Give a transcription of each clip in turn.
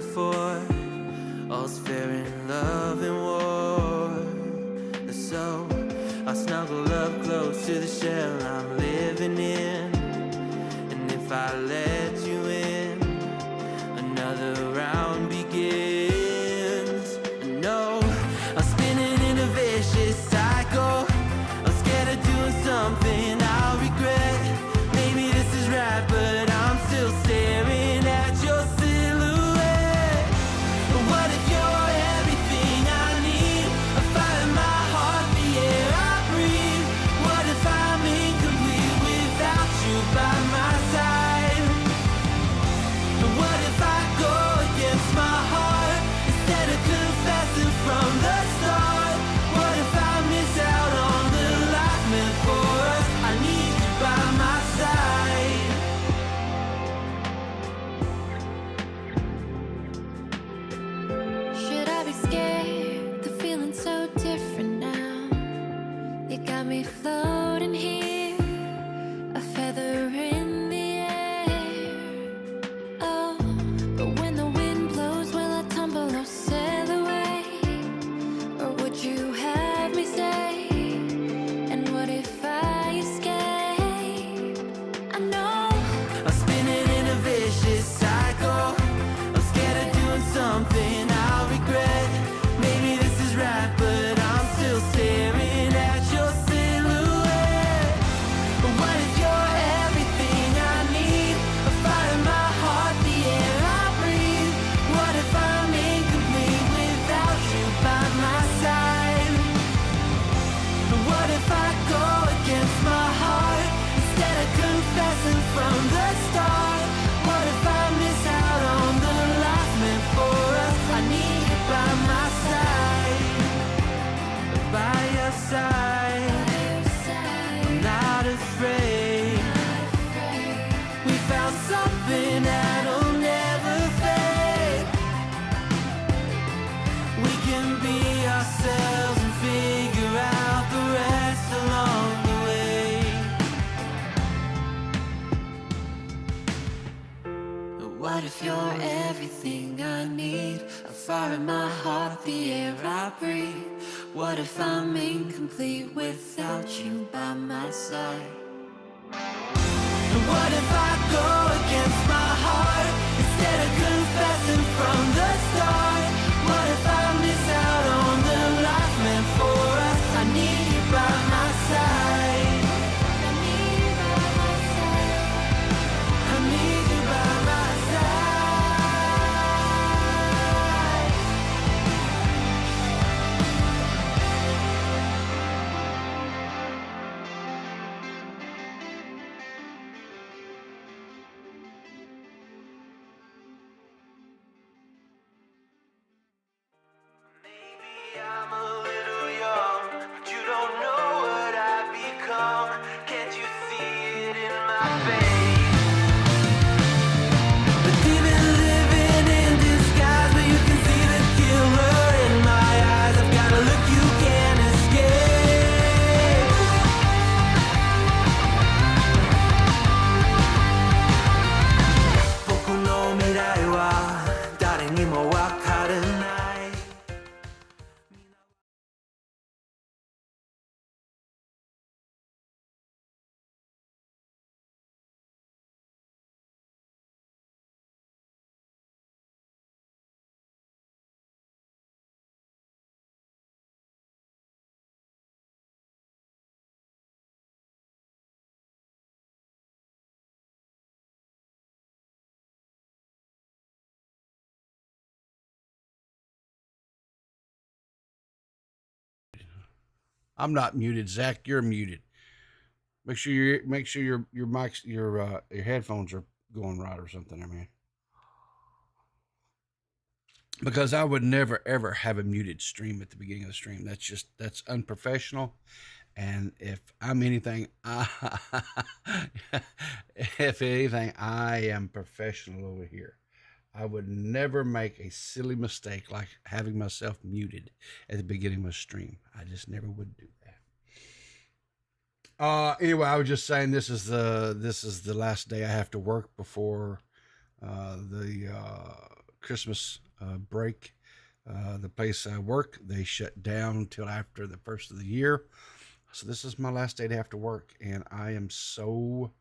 before. All's fair in love and war. So I snuggle up close to the shell I'm living in. And if I let you in, another round begins. No, I'm spinning in a vicious cycle. I'm scared of doing something I'll regret. Maybe this is right, but I'm still staring at your silhouette. What if you're everything I need? A fire in my heart, the air I breathe. What if I'm incomplete without you by my side? What if I go against my heart instead of confessing from the start? What if I miss out on the life meant for us? I need you by my side. Should I be scared? The feeling's so different now. You got me floating here, a feather in the air. Oh, but when the wind blows, will I tumble or sail away? Or would you have me stay? And what if I escape? I know I'm spinning in a vicious cycle. I'm scared of doing something I'll regret. Maybe this is right, but I'm still staring at your silhouette. What if you're everything I need? A fire in my heart, the air I breathe. What if I'm incomplete without you by my side? What if I go against my heart instead of confessing from the start? What if I miss out on the life meant for us? I need you by my side, by your side. I'm not afraid. We found something that'll never fade. We can be ourselves and figure out the rest along the way. What if you're everything I need? A fire in my heart, the air I breathe. What if I'm incomplete without you by my side? What if I go against my heart instead of confessing from the start? What if I miss out on the life meant for us? I need you by my side. I need you by my side. I need you by my side. Maybe I'm a little young, but you don't know what I've become. Can't you see it in my face? But even living in disguise, but you can see the killer in my eyes. I've got a look you can't escape. Poco no mirai wa dare ni mo wakaranai. I'm not muted, Zach. You're muted. Make sure your mics your headphones are going right or something. I mean, because I would never ever have a muted stream at the beginning of the stream. That's unprofessional. And if I'm anything, if anything, I am professional over here. I would never make a silly mistake like having myself muted at the beginning of a stream. I just never would do that. Anyway, I was just saying this is the last day I have to work before the Christmas break. The place I work, they shut down until after the first of the year. So this is my last day to have to work, and I am so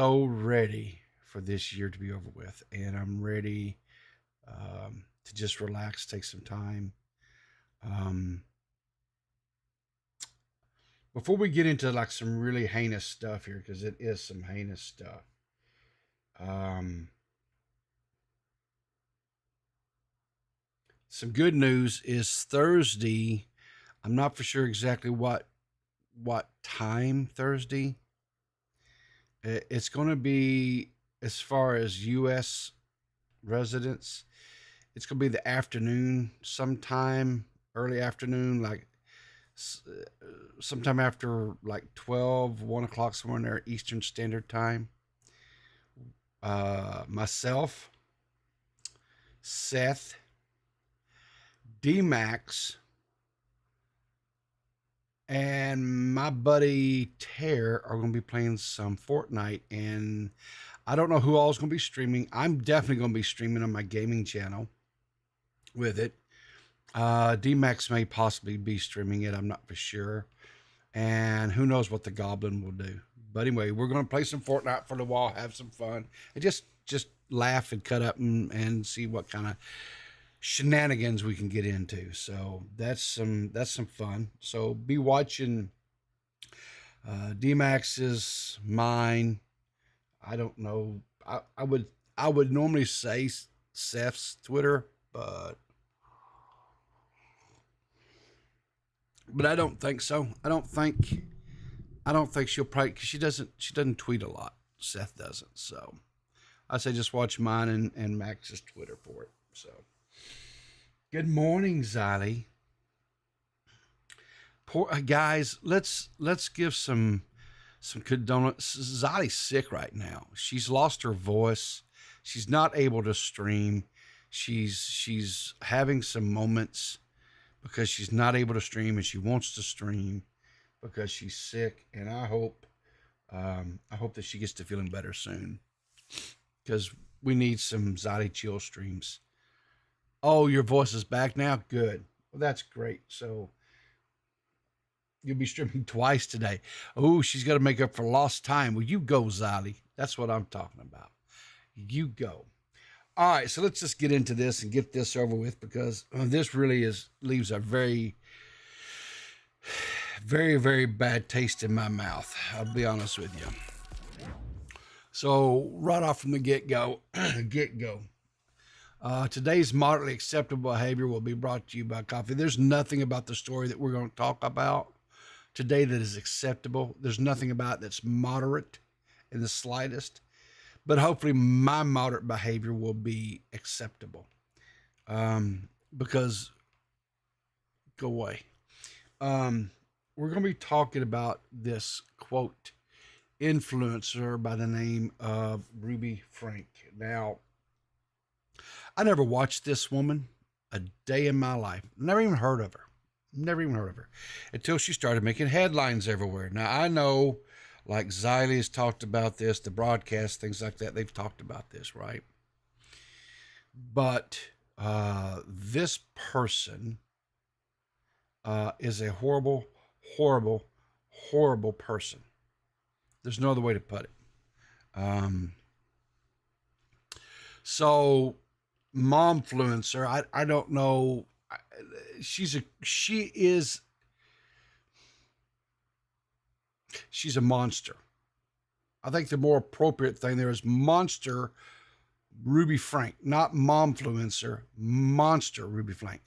ready for this year to be over with. And I'm ready to just relax, take some time. Before we get into like some really heinous stuff here, because it is some heinous stuff. Some good news is Thursday. I'm not for sure exactly what time Thursday. It's going to be, as far as U.S. residents, it's going to be the afternoon, sometime early afternoon, like sometime after like 1 o'clock, somewhere in there, Eastern Standard Time. Myself, Seth, D-Max, and my buddy Tare are going to be playing some Fortnite, and I don't know who all is going to be streaming. I'm definitely going to be streaming on my gaming channel with it. D-Max may possibly be streaming it. I'm not for sure. And who knows what the Goblin will do. But anyway, we're going to play some Fortnite for a while, have some fun, and just laugh and cut up and see what kind of shenanigans we can get into. So that's some fun. So be watching D-Max's, mine. I don't know. I would normally say Seth's Twitter, but I don't think so. I don't think she'll probably, because she doesn't tweet a lot. Seth doesn't. So I say just watch mine and Max's Twitter for it. So good morning, Ziley. Poor guys, let's give some condolences. Ziley's sick right now. She's lost her voice. She's not able to stream. She's having some moments because she's not able to stream, and she wants to stream because she's sick. And I hope that she gets to feeling better soon, because we need some Ziley chill streams. Oh, your voice is back now? Good. Well, that's great. So you'll be streaming twice today. Oh, she's got to make up for lost time. Well, you go, Ziley. That's what I'm talking about. You go. All right, so let's just get into this and get this over with, because this really leaves a very, very, very bad taste in my mouth. I'll be honest with you. So right off from the get-go, today's moderately acceptable behavior will be brought to you by coffee. There's nothing about the story that we're going to talk about today that is acceptable. There's nothing about it that's moderate in the slightest. But hopefully my moderate behavior will be acceptable. Because, go away. We're going to be talking about this, quote, influencer by the name of Ruby Franke. Now, I never watched this woman a day in my life. Never even heard of her. Until she started making headlines everywhere. Now, I know, like Ziley has talked about this, the broadcast, things like that, they've talked about this, right? But this person is a horrible, horrible, horrible person. There's no other way to put it. So, momfluencer, I don't know. She's a monster. I think the more appropriate thing there is monster Ruby Franke, not momfluencer, monster Ruby Franke.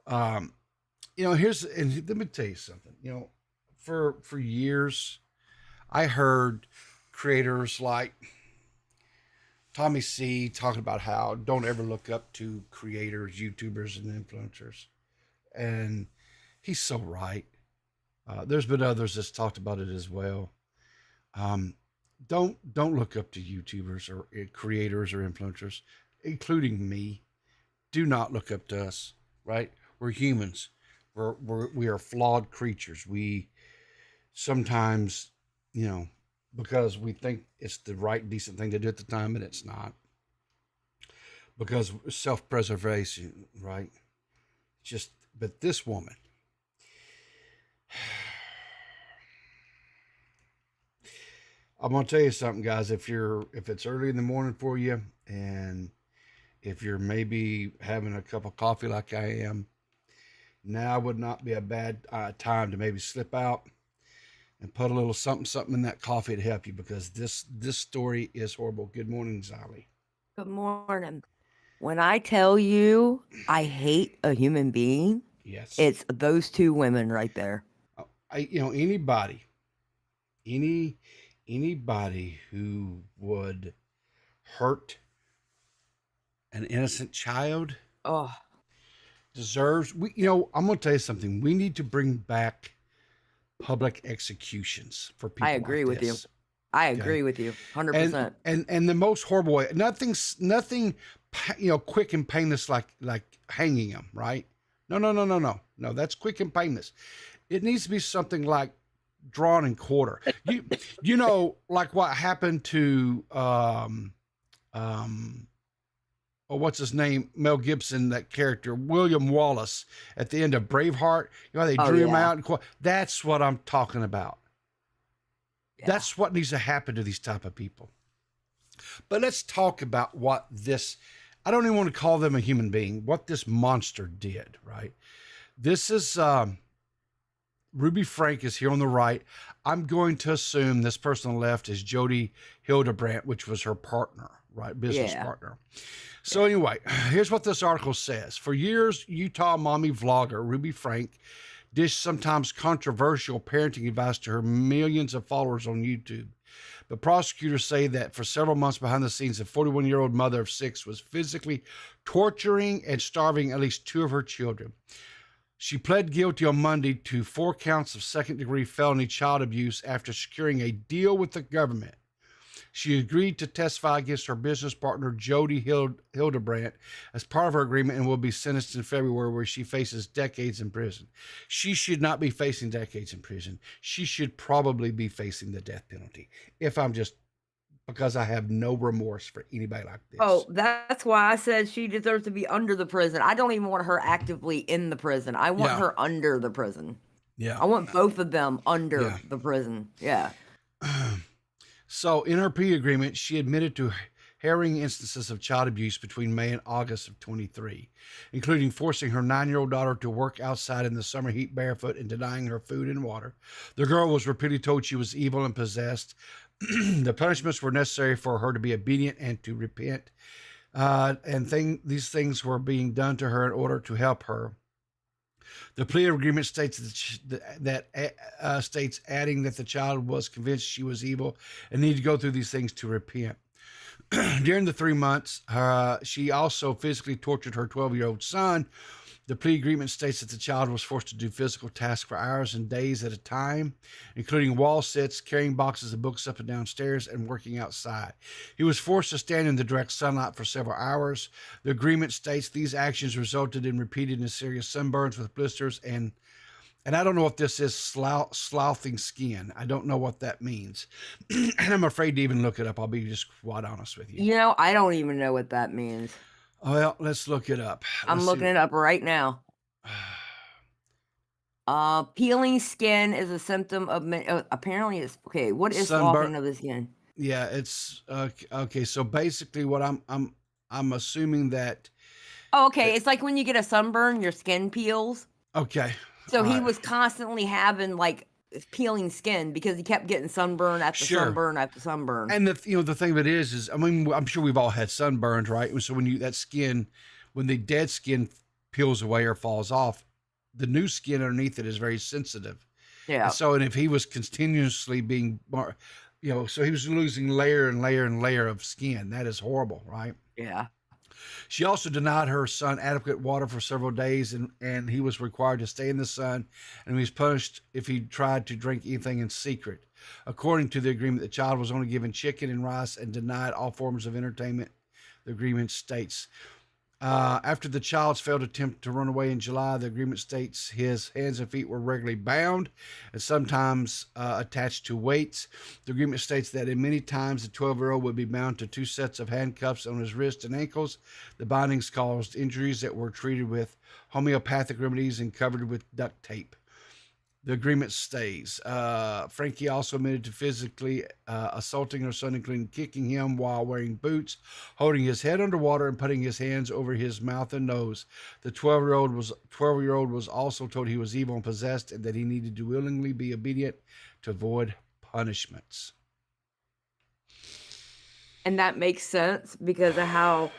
And let me tell you something. For years, I heard creators like Tommy C talking about how don't ever look up to creators, YouTubers, and influencers. And he's so right. There's been others that's talked about it as well. Don't look up to YouTubers or creators or influencers, including me. Do not look up to us, right? We're humans. We are flawed creatures. We sometimes, because we think it's the right, decent thing to do at the time, and it's not. because self-preservation, right? Just, but this woman, I'm gonna tell you something, guys. If it's early in the morning for you, and if you're maybe having a cup of coffee like I am, now would not be a bad time to maybe slip out and put a little something in that coffee to help you, because this story is horrible. Good morning, Zali. Good morning. When I tell you I hate a human being, Yes. it's those two women right there. Anybody who would hurt an innocent child Oh, deserves. I'm gonna tell you something. We need to bring back public executions for people. I agree like with you. this. I agree with you, 100%. And the most horrible way. Nothing. Quick and painless like hanging them. Right? No. That's quick and painless. It needs to be something like drawn and quarter. Like what happened to what's his name? Mel Gibson, that character, William Wallace, at the end of Braveheart. How they drew him out. That's what I'm talking about. Yeah. That's what needs to happen to these type of people. But let's talk about what this, I don't even want to call them a human being, what this monster did, right? This is, Ruby Frank is here on the right. I'm going to assume this person on the left is Jody Hildebrandt, which was her partner, right? Business partner. So anyway, here's what this article says. For years, Utah mommy vlogger Ruby Frank dished sometimes controversial parenting advice to her millions of followers on YouTube. But prosecutors say that for several months behind the scenes, the 41-year-old mother of 6 was physically torturing and starving at least 2 of her children. She pled guilty on Monday to 4 counts of second-degree felony child abuse after securing a deal with the government. She agreed to testify against her business partner, Jody Hildebrandt, as part of her agreement, and will be sentenced in February, where she faces decades in prison. She should not be facing decades in prison. She should probably be facing the death penalty, because I have no remorse for anybody like this. Oh, that's why I said she deserves to be under the prison. I don't even want her actively in the prison. I want her under the prison. Yeah. I want both of them under the prison. Yeah. So in her plea agreement, she admitted to harrowing instances of child abuse between May and August of 23, including forcing her 9-year-old daughter to work outside in the summer heat barefoot and denying her food and water. The girl was repeatedly told she was evil and possessed. The punishments were necessary for her to be obedient and to repent. These things were being done to her in order to help her. The plea agreement states states adding that the child was convinced she was evil and needed to go through these things to repent. During the 3 months, she also physically tortured her 12-year-old son. The plea agreement states that the child was forced to do physical tasks for hours and days at a time, including wall sits, carrying boxes of books up and down stairs, and working outside. He was forced to stand in the direct sunlight for several hours. The agreement states these actions resulted in repeated and serious sunburns with blisters and I don't know if this is sloughing skin. I don't know what that means. And I'm afraid to even look it up. I'll be just quite honest with you. I don't even know what that means. Well, let's look it up. I'm looking it up right now. Peeling skin is a symptom of apparently it's okay. What is sloughing of the skin? Yeah, it's okay. So basically, what I'm assuming that. Oh, okay. It's like when you get a sunburn, your skin peels. Okay. So he was constantly having like peeling skin because he kept getting sunburn after sunburn after sunburn. And the thing of it is I mean, I'm sure we've all had sunburns, right? So when the dead skin peels away or falls off, the new skin underneath it is very sensitive. Yeah. And if he was continuously being, so he was losing layer and layer and layer of skin. That is horrible, right? Yeah. She also denied her son adequate water for several days, and he was required to stay in the sun, and he was punished if he tried to drink anything in secret. According to the agreement, the child was only given chicken and rice and denied all forms of entertainment, the agreement states. After the child's failed attempt to run away in July, the agreement states his hands and feet were regularly bound and sometimes attached to weights. The agreement states that in many times the 12-year-old would be bound to 2 sets of handcuffs on his wrists and ankles. The bindings caused injuries that were treated with homeopathic remedies and covered with duct tape. The agreement stays. Franke also admitted to physically assaulting her son, including kicking him while wearing boots, holding his head underwater, and putting his hands over his mouth and nose. The 12-year-old was also told he was evil and possessed, and that he needed to willingly be obedient to avoid punishments. And that makes sense because of how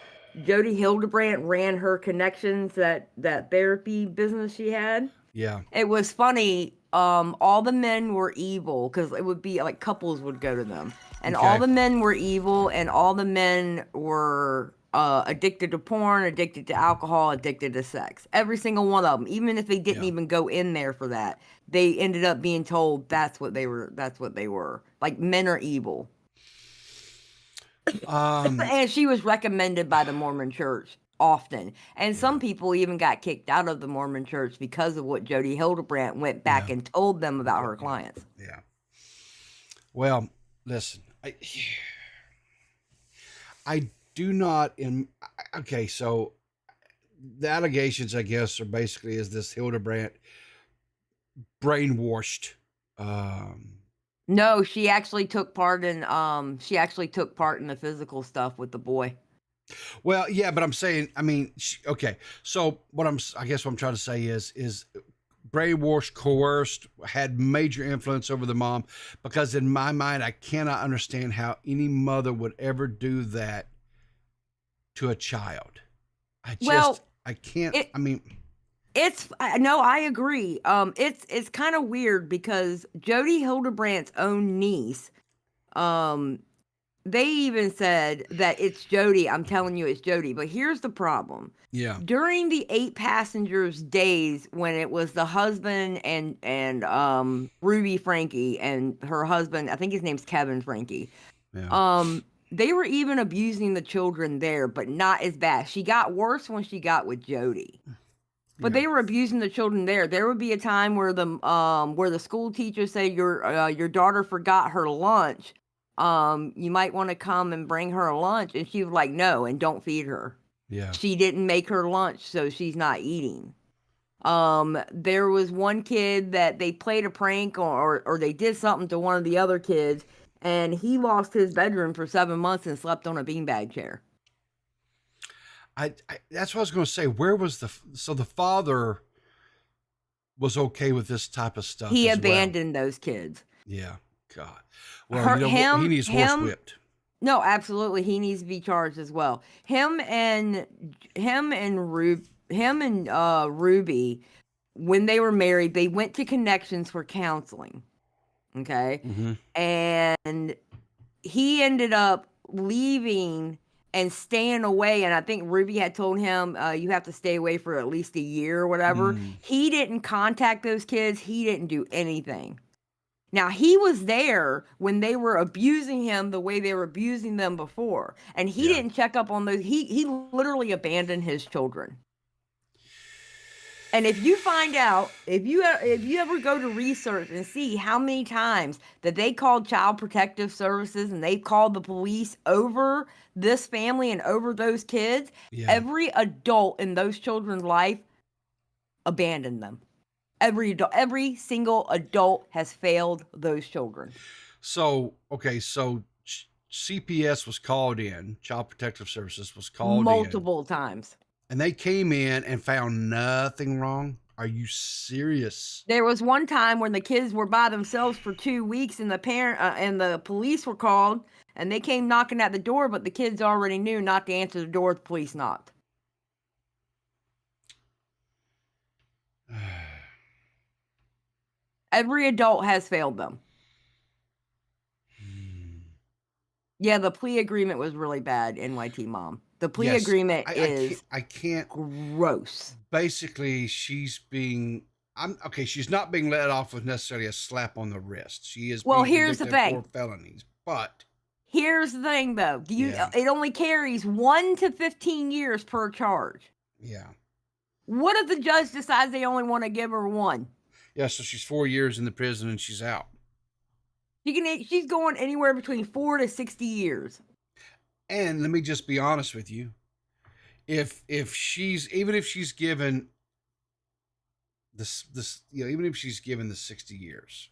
Jody Hildebrandt ran her connections, that therapy business she had. Yeah. It was funny. All the men were evil because it would be like couples would go to them, and all the men were evil, and all the men were addicted to porn, addicted to alcohol, addicted to sex. Every single one of them, even if they didn't even go in there for that, they ended up being told that's what they were. That's what they were. Like, men are evil. And she was recommended by the Mormon Church often, and some people even got kicked out of the Mormon Church because of what Jody Hildebrandt went back and told them about her clients. Yeah. Well, listen, I do not okay, so the allegations, I guess, are basically is this Hildebrandt brainwashed. No, she actually took part in the physical stuff with the boy. Well, yeah, but I'm saying, I mean, okay. So what I'm trying to say is brainwashed, coerced, had major influence over the mom, because in my mind, I cannot understand how any mother would ever do that to a child. I can't. I agree. It's kind of weird because Jody Hildebrandt's own niece, they even said that it's Jody. I'm telling you, it's Jody. But here's the problem. Yeah. During the 8 passengers days when it was the husband and Ruby Franke and her husband, I think his name's Kevin Franke. Yeah. They were even abusing the children there, but not as bad. She got worse when she got with Jody. But they were abusing the children there. There would be a time where the school teacher said your daughter forgot her lunch. You might want to come and bring her a lunch. And she was like, no, and don't feed her. Yeah. She didn't make her lunch, so she's not eating. There was one kid that they played a prank or they did something to one of the other kids, and he lost his bedroom for 7 months and slept on a beanbag chair. That's what I was going to say. Where was the father was okay with this type of stuff? He abandoned those kids. Yeah. God. Well, he needs horsewhipped. No, absolutely. He needs to be charged as well. Him and Ruby, when they were married, they went to Connections for counseling. Okay. Mm-hmm. And he ended up leaving and staying away. And I think Ruby had told him, you have to stay away for at least a year or whatever. He didn't contact those kids. He didn't do anything. Now, he was there when they were abusing him the way they were abusing them before. And he didn't check up on those. He literally abandoned his children. And if you find out, if you ever go to research and see how many times that they called Child Protective Services and they called the police over this family and over those kids, every adult in those children's life abandoned them. Every single adult has failed those children. So, okay, CPS was called in, Child Protective Services was called multiple times. And they came in and found nothing wrong? Are you serious? There was one time when the kids were by themselves for 2 weeks and the parent and the police were called and they came knocking at the door, but the kids already knew not to answer the door if the police knocked. Every adult has failed them. Yeah, the plea agreement was really bad, NYT Mom. The plea agreement is I can't gross. Basically, she's not being let off with necessarily a slap on the wrist. She is here's the thing. For felonies, but Here's the thing, though. Yeah. It only carries 1 to 15 years per charge. Yeah. What if the judge decides they only want to give her 1? Yeah, so she's 4 years in the prison and she's out. She's going anywhere between 4 to 60 years. And let me just be honest with you. If she's given even if she's given the 60 years,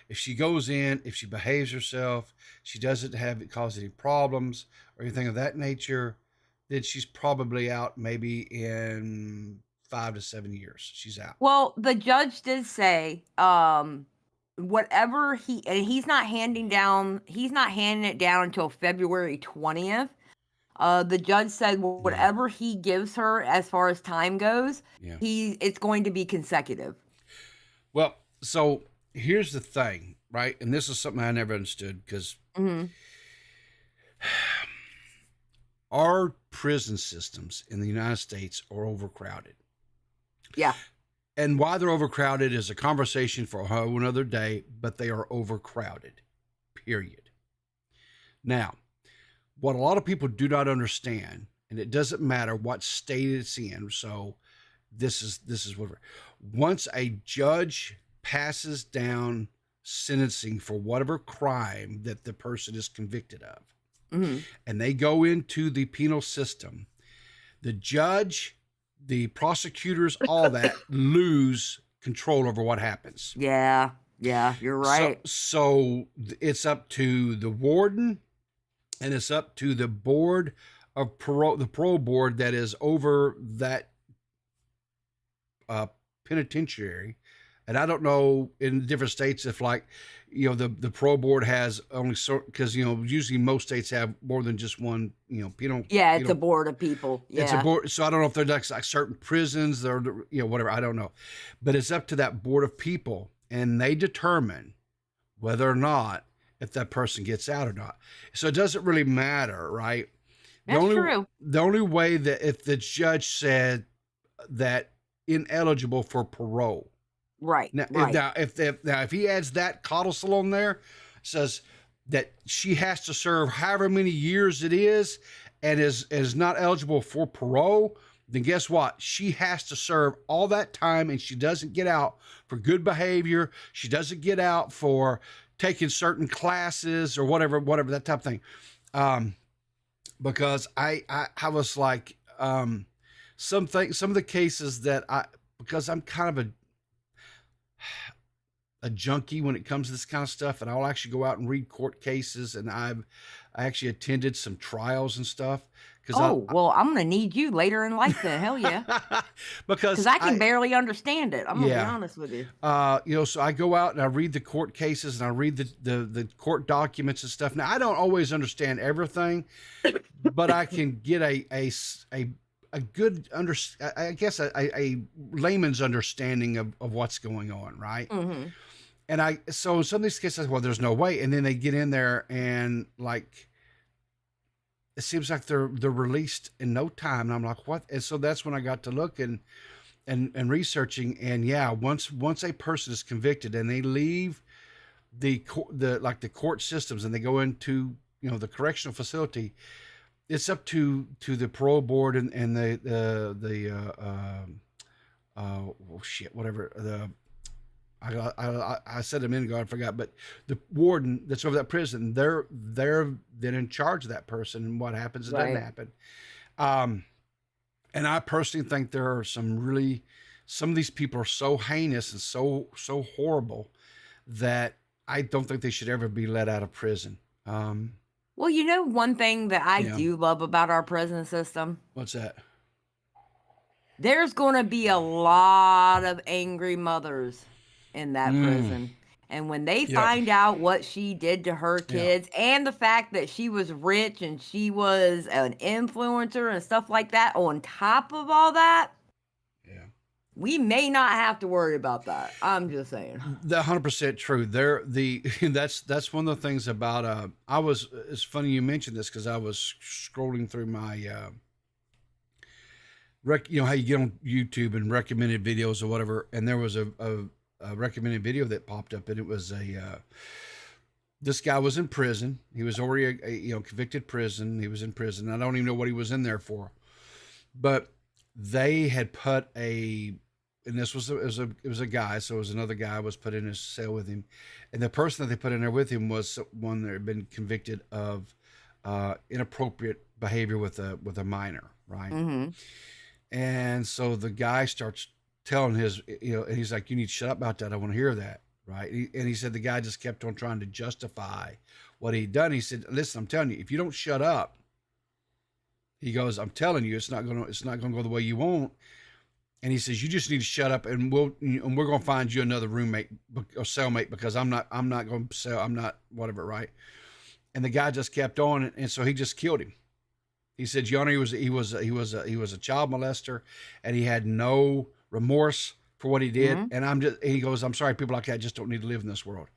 if she goes in, if she behaves herself, she doesn't cause any problems or anything of that nature, then she's probably out maybe in 5 to 7 years. She's out. Well, the judge did say, whatever he's not handing it down until February 20th. The judge said whatever he gives her as far as time goes, it's going to be consecutive. Well, so here's the thing, right? And this is something I never understood because our prison systems in the United States are overcrowded. Yeah. And why they're overcrowded is a conversation for a whole another day, but they are overcrowded, period. Now, what a lot of people do not understand, and it doesn't matter what state it's in, so this is what, once a judge passes down sentencing for whatever crime that the person is convicted of, and they go into the penal system, the judge, the prosecutors, all that lose control over what happens. Yeah, you're right. So it's up to the warden, and it's up to the board of parole, the parole board that is over that penitentiary. And I don't know in different states if, like, the parole board has only because usually most states have more than just one penal. Yeah, it's a board of people. Yeah. It's a board. So I don't know if they're like certain prisons or whatever. I don't know, but it's up to that board of people, and they determine whether or not if that person gets out or not. So it doesn't really matter, right? That's true. The only way that if the judge said that ineligible for parole. Right. Now, right. If he adds that codicil on there, says that she has to serve however many years it is and is not eligible for parole, then guess what? She has to serve all that time, and she doesn't get out for good behavior. She doesn't get out for taking certain classes or whatever, that type of thing. Because I was like, some of the cases that because I'm kind of a junkie when it comes to this kind of stuff, and I'll actually go out and read court cases, and I actually attended some trials and stuff. Well, I'm gonna need you later in life then. Hell yeah. because I can barely understand it. I'm gonna be honest with you. So I go out and I read the court cases, and I read the court documents and stuff. Now, I don't always understand everything, but I can get a good a layman's understanding of what's going on, right? And so in some of these cases, well, there's no way, and then they get in there and like it seems like they're released in no time, and I'm like, what? And so that's when I got to looking and researching, and once a person is convicted and they leave the court systems and they go into the correctional facility, it's up to the parole board and I said a minute ago, I forgot, but the warden that's over that prison, they're then in charge of that person, and what happens, it doesn't happen. And I personally think there are some of these people are so heinous and so horrible that I don't think they should ever be let out of prison. Well, one thing that I do love about our prison system. What's that? There's going to be a lot of angry mothers in that prison. And when they find out what she did to her kids and the fact that she was rich and she was an influencer and stuff like that, on top of all that, we may not have to worry about that. I'm just saying. 100% true. That's one of the things about it's funny you mentioned this, because I was scrolling through my how you get on YouTube and recommended videos or whatever, and there was a recommended video that popped up, and it was This guy was in prison. He was already convicted prison. He was in prison. I don't even know what he was in there for, but they had put and this was it was a guy, so it was another guy was put in his cell with him, and the person that they put in there with him was one that had been convicted of inappropriate behavior with a minor, right? Mm-hmm. And so the guy starts telling and he's like, "You need to shut up about that. I want to hear that." Right. And he said the guy just kept on trying to justify what he'd done. He said, "Listen, I'm telling you, if you don't shut up," he goes, "I'm telling you, it's not gonna go the way you want." And he says, "You just need to shut up, and we're gonna find you another roommate or cellmate, because I'm not gonna sell. I'm not whatever." Right. And the guy just kept on, and so he just killed him. He said, "Your Honor, he was a child molester, and he had no remorse for what he did." Mm-hmm. And he goes, "I'm sorry, people like that just don't need to live in this world."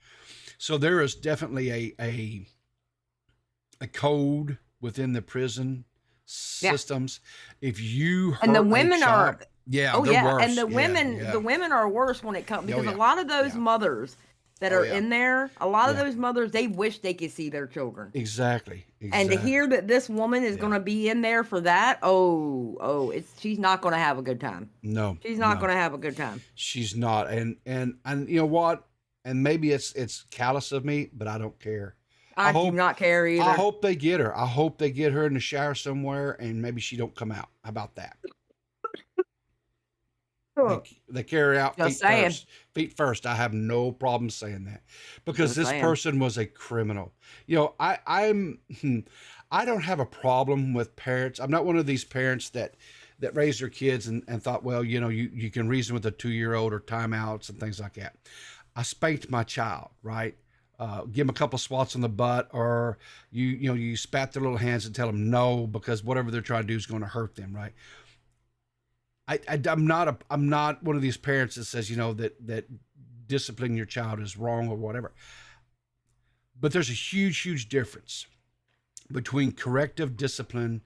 So there is definitely a code within the prison systems. If you hurt and the women are they're worse. and the women are worse when it comes, because a lot of those mothers that are in there, a lot of those mothers, they wish they could see their children. Exactly. And to hear that this woman is going to be in there for that, she's not going to have a good time. No, she's not going to have a good time. She's not. And you know what? And maybe it's callous of me, but I don't care. I do not care either. I hope they get her. I hope they get her in the shower somewhere, and maybe she don't come out. How about that? They carry out feet first. I have no problem saying that, because this person was a criminal. I don't have a problem with parents. I'm not one of these parents that raised their kids and thought, well, you can reason with a 2-year-old or timeouts and things like that. I spanked my child, right? Give them a couple swats on the butt, or you spat their little hands and tell them no, because whatever they're trying to do is going to hurt them, right? I'm not one of these parents that says, that disciplining your child is wrong or whatever. But there's a huge difference between corrective discipline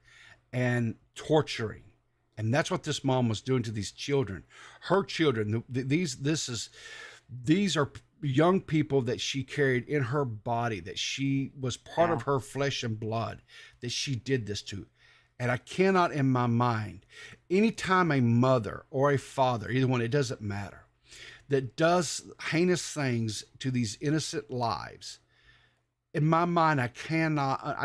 and torturing. And that's what this mom was doing to these children. Her children, these are young people that she carried in her body, that she was part of her flesh and blood, that she did this to. And I cannot in my mind, anytime a mother or a father, either one, it doesn't matter, that does heinous things to these innocent lives, in my mind, I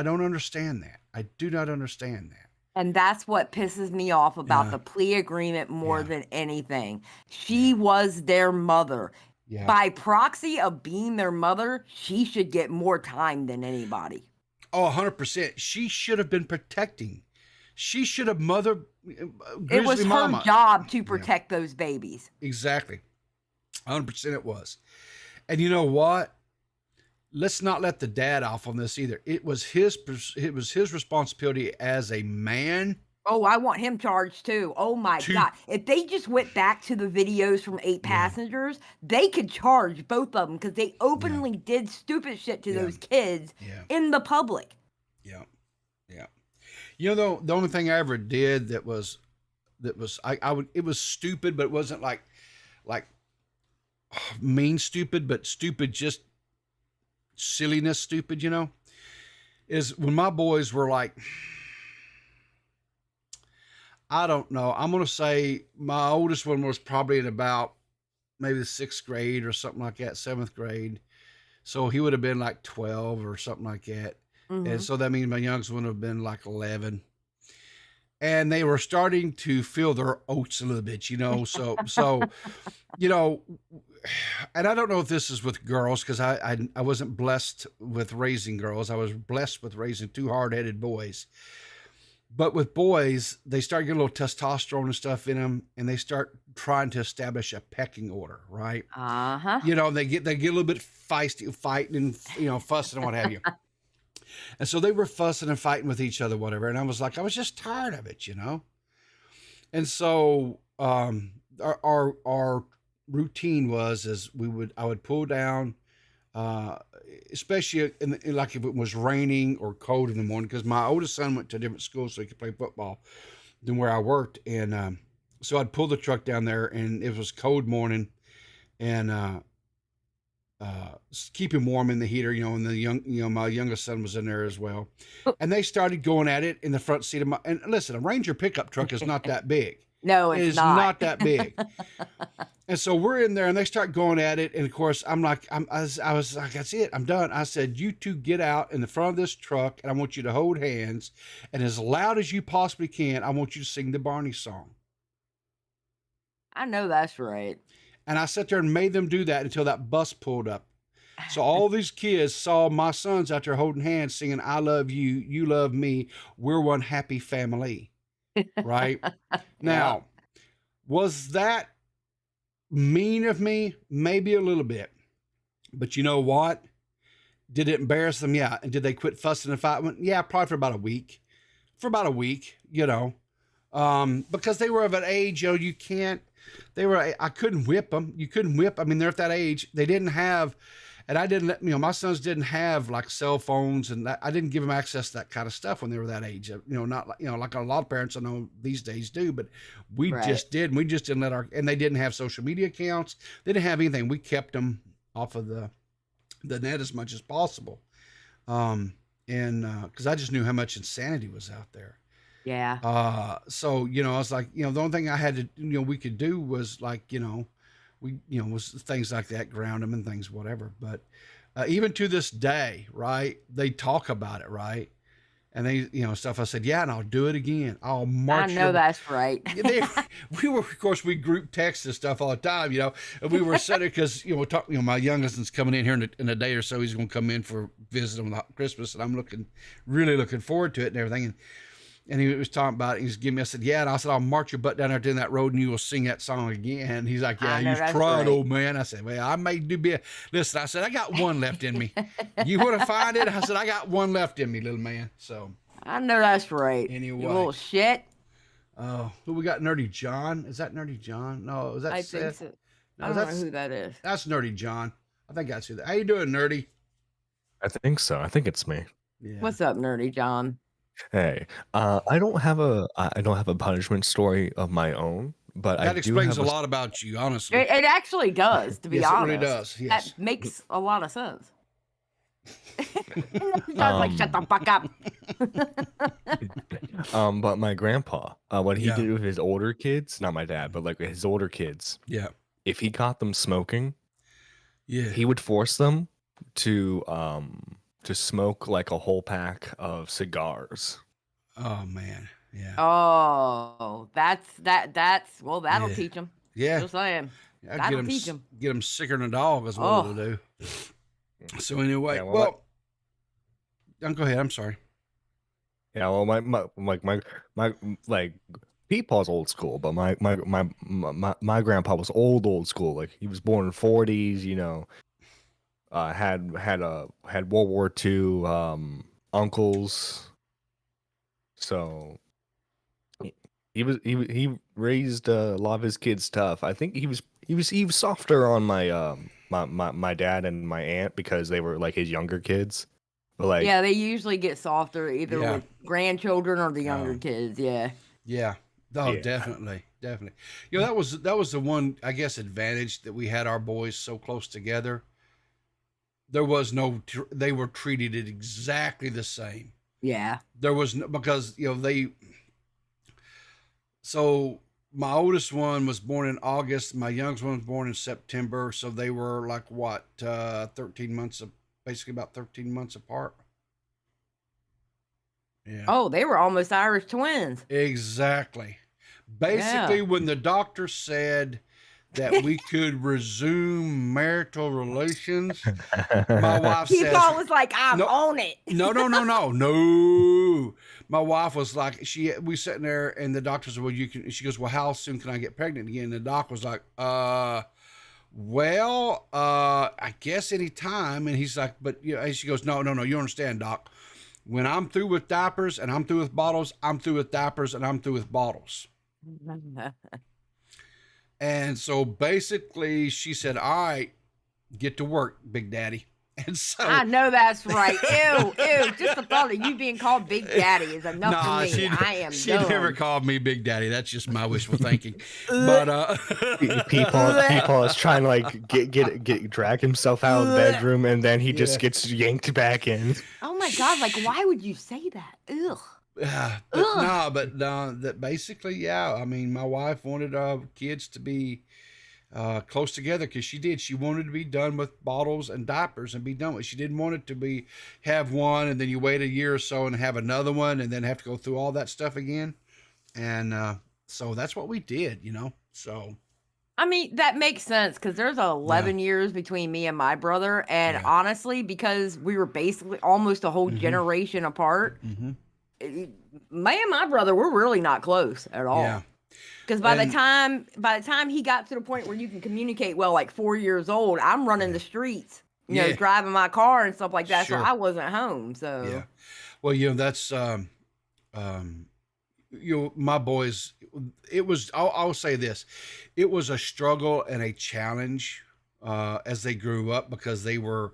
don't understand that. I do not understand that. And that's what pisses me off about the plea agreement more than anything. She was their mother. Yeah. By proxy of being their mother, she should get more time than anybody. Oh, 100%. She should have been protecting. She should have it was her job to protect those babies. Exactly. 100% it was. And you know what? Let's not let the dad off on this either. It was his responsibility as a man. Oh, I want him charged too. Oh my God. If they just went back to the videos from 8 Passengers, they could charge both of them, because they openly did stupid shit to those kids in the public. Yeah. The only thing I ever did that was it was stupid, but it wasn't like mean stupid, but stupid, just silliness stupid, is when my boys were like, I don't know, I'm going to say my oldest one was probably in about maybe the 6th grade or something like that, 7th grade. So he would have been like 12 or something like that. Mm-hmm. And so that means my youngest one would have been like 11. And they were starting to feel their oats a little bit, so, and I don't know if this is with girls, because I wasn't blessed with raising girls. I was blessed with raising 2 hard-headed boys. But with boys, they start getting a little testosterone and stuff in them, and they start trying to establish a pecking order, right? Uh-huh. They get a little bit feisty, fighting and, fussing and what have you. And so they were fussing and fighting with each other, whatever. And I was like, I was just tired of it, And so our routine was I would pull down, especially like if it was raining or cold in the morning, because my oldest son went to a different school so he could play football than where I worked. And so I'd pull the truck down there, and it was cold morning, and keep him warm in the heater, and my youngest son was in there as well. And they started going at it in the front seat of and listen, a Ranger pickup truck is not that big. No, It it's is not. not that big. And so we're in there and they start going at it. And of course, I was like, that's it. I'm done. I said, you two get out in the front of this truck and I want you to hold hands. And as loud as you possibly can, I want you to sing the Barney song. I know that's right. And I sat there and made them do that until that bus pulled up. So all these kids saw my sons out there holding hands, singing, I love you, you love me, we're one happy family. Right? Now, was that mean of me? Maybe a little bit. But you know what? Did it embarrass them? Yeah. And did they quit fussing and fighting? Yeah, probably for about a week. Because they were of an age, you can't, I couldn't whip them. You couldn't whip. I mean, they're at that age. They didn't have, and I didn't let, my sons didn't have like cell phones, and I didn't give them access to that kind of stuff when they were that age. Not like, like a lot of parents I know these days do, but we just did. We just didn't and they didn't have social media accounts. They didn't have anything. We kept them off of the net as much as possible. Cause I just knew how much insanity was out there. Yeah. So, I was like, the only thing I had to, we could do was like, was things like that, ground them and things, whatever. But, even to this day, right, they talk about it, right? And they, stuff. I said, yeah, and I'll do it again. I'll march. I know that's right. Of course, we group text and stuff all the time, and we were sitting because, my youngest is coming in here in a day or so. He's going to come in for visit on Christmas, and I'm really looking forward to it and everything. And he was talking about it. He's giving me, I said, yeah. And I said, I'll march your butt down there down that road and you will sing that song again. And he's like, yeah, you tried, old man. I said, well, I may listen, I said, I got one left in me. You want to find it? I said, I got one left in me, little man. So I know that's right. Anyway. You little shit. Oh, who we got? Nerdy John. Is that Nerdy John? No, is that I Seth? think so. No, I don't know who that is. That's Nerdy John. I think that's who that. How you doing, Nerdy? I think so. I think it's me. Yeah. What's up, Nerdy John? Hey, I don't have a punishment story of my own, but that I explains do have a lot about you, honestly. It actually does, to be yes, honest. It really does. Yes. That makes a lot of sense. Like, shut the fuck up. But my grandpa, what he did with his older kids, not my dad, but like his older kids, if he caught them smoking, he would force them to smoke like a whole pack of cigars. Oh man, yeah. Oh, that'll teach them. Yeah, just saying. That'll teach them. Get them sicker than a dog is what it'll do. So anyway, go ahead. I'm sorry. Yeah, well, my Peepaw's old school, but my grandpa was old school. Like he was born in '40s, had World War II uncles, so he raised a lot of his kids tough. I think he was softer on my my dad and my aunt because they were like his younger kids. But like, yeah, they usually get softer either with grandchildren or the younger kids. Yeah. Oh, yeah. Definitely. That was the one, I guess, advantage that we had our boys so close together. There was they were treated exactly the same. Yeah. There was no, because, so my oldest one was born in August. My youngest one was born in September. So they were like, 13 months, basically about 13 months apart. Yeah. Oh, they were almost Irish twins. Exactly. Basically, when the doctor said that we could resume marital relations, my wife said, Peepaw was like, I'm on it. No. My wife was like, we sitting there and the doctor said, well, she goes, well, how soon can I get pregnant again? And the doc was like, I guess any time. And he's like, but and she goes, no, you understand, doc. When I'm through with diapers and I'm through with bottles, I'm through with diapers and I'm through with bottles. And so basically she said, all right, get to work, Big Daddy. And so I know that's right. Ew. Just the thought of you being called Big Daddy is enough for me. I am she done. never called me Big Daddy. That's just my wishful thinking. But people is trying to like get drag himself out of the bedroom, and then he just gets yanked back in. Oh my God! Like, why would you say that? Ugh. But that basically, yeah. I mean, my wife wanted kids to be close together because she did. She wanted to be done with bottles and diapers and be done with. She didn't want it to be have one and then you wait a year or so and have another one and then have to go through all that stuff again. And so that's what we did, you know. So. I mean, that makes sense because there's 11 years between me and my brother. And honestly, because we were basically almost a whole generation apart, me and my brother, we're really not close at all. Yeah. Because by the time he got to the point where you can communicate well, like 4 years old, I'm running the streets, you know, driving my car and stuff like that. Sure. So I wasn't home. So yeah. Well, you know, that's you know, my boys, it was, I'll say this, it was a struggle and a challenge as they grew up because it was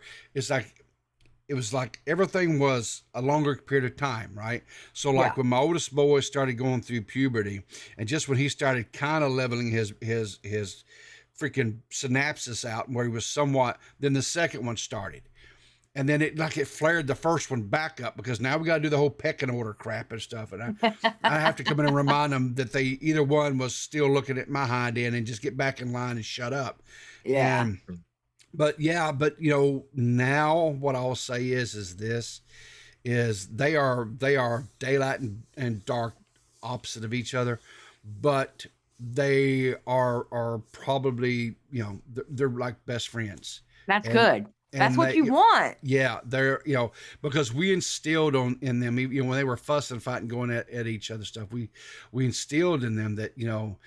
like everything was a longer period of time, right? So like when my oldest boy started going through puberty and just when he started kind of leveling his freaking synapses out where he was somewhat, then the second one started. And then it flared the first one back up because now we got to do the whole pecking order crap and stuff. And I have to come in and remind them that either one was still looking at my hind end and just get back in line and shut up. Yeah. But you know, now what I'll say is they are daylight and dark opposite of each other, but they are probably, you know, they're like best friends. That's good. That's what you want. Yeah, they're, you know, because we instilled in them, you know, when they were fussing, fighting, going at each other stuff, we instilled in them that, you know,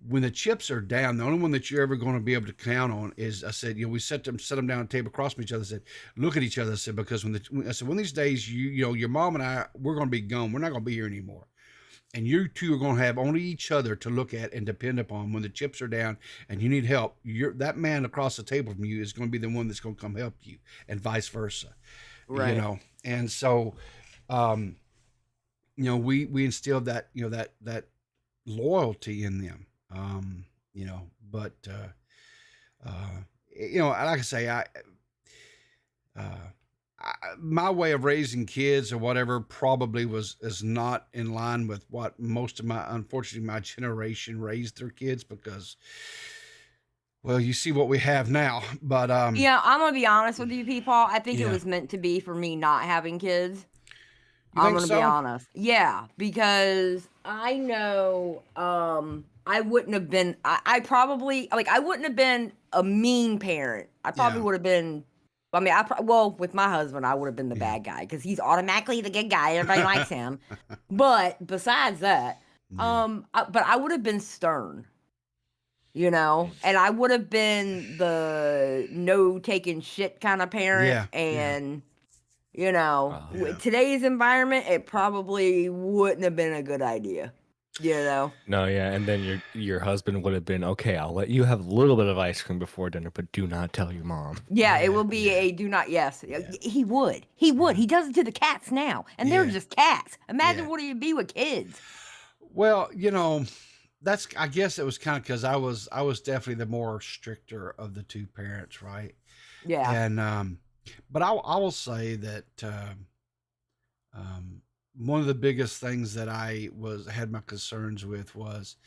when the chips are down, the only one that you're ever going to be able to count on is, I said, you know, we set them down at a table across from each other, said, look at each other, I said, because I said, one of these days, you know, your mom and I, we're going to be gone. We're not going to be here anymore. And you two are going to have only each other to look at and depend upon when the chips are down and you need help. That man across the table from you is going to be the one that's going to come help you, and vice versa. Right. You know, and so, you know, we instilled that, you know, that loyalty in them, you know, but, you know, like I say, my way of raising kids or whatever probably is not in line with what most of unfortunately my generation raised their kids because, well, you see what we have now. But yeah, I'm gonna be honest with you, people. I think it was meant to be for me not having kids. I'm gonna be honest. Yeah, because I know I wouldn't have been. I probably I wouldn't have been a mean parent. I probably would have been. I mean, with my husband, I would have been the bad guy because he's automatically the good guy. Everybody likes him. But besides that, but I would have been stern, you know, and I would have been the no taking shit kind of parent. You know, today's environment, it probably wouldn't have been a good idea. You know? No, yeah, and then your husband would have been, okay, I'll let you have a little bit of ice cream before dinner, but do not tell your mom. Yeah, it will be a do not, yes. Yeah. He would. He does it to the cats now, and they're just cats. Imagine what he'd be with kids. Well, you know, I guess it was kind of because I was definitely the more stricter of the two parents, right? Yeah. And, but I will say that, one of the biggest things that I had my concerns with was,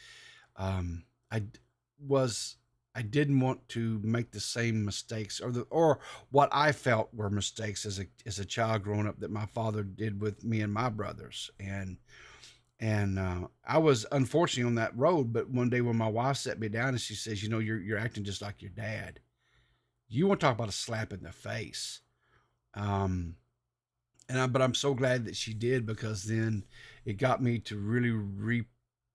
I didn't want to make the same mistakes or what I felt were mistakes as a child growing up that my father did with me and my brothers. And I was unfortunately on that road, but one day when my wife sat me down and she says, you know, you're acting just like your dad. You want to talk about a slap in the face. But I'm so glad that she did because then it got me to really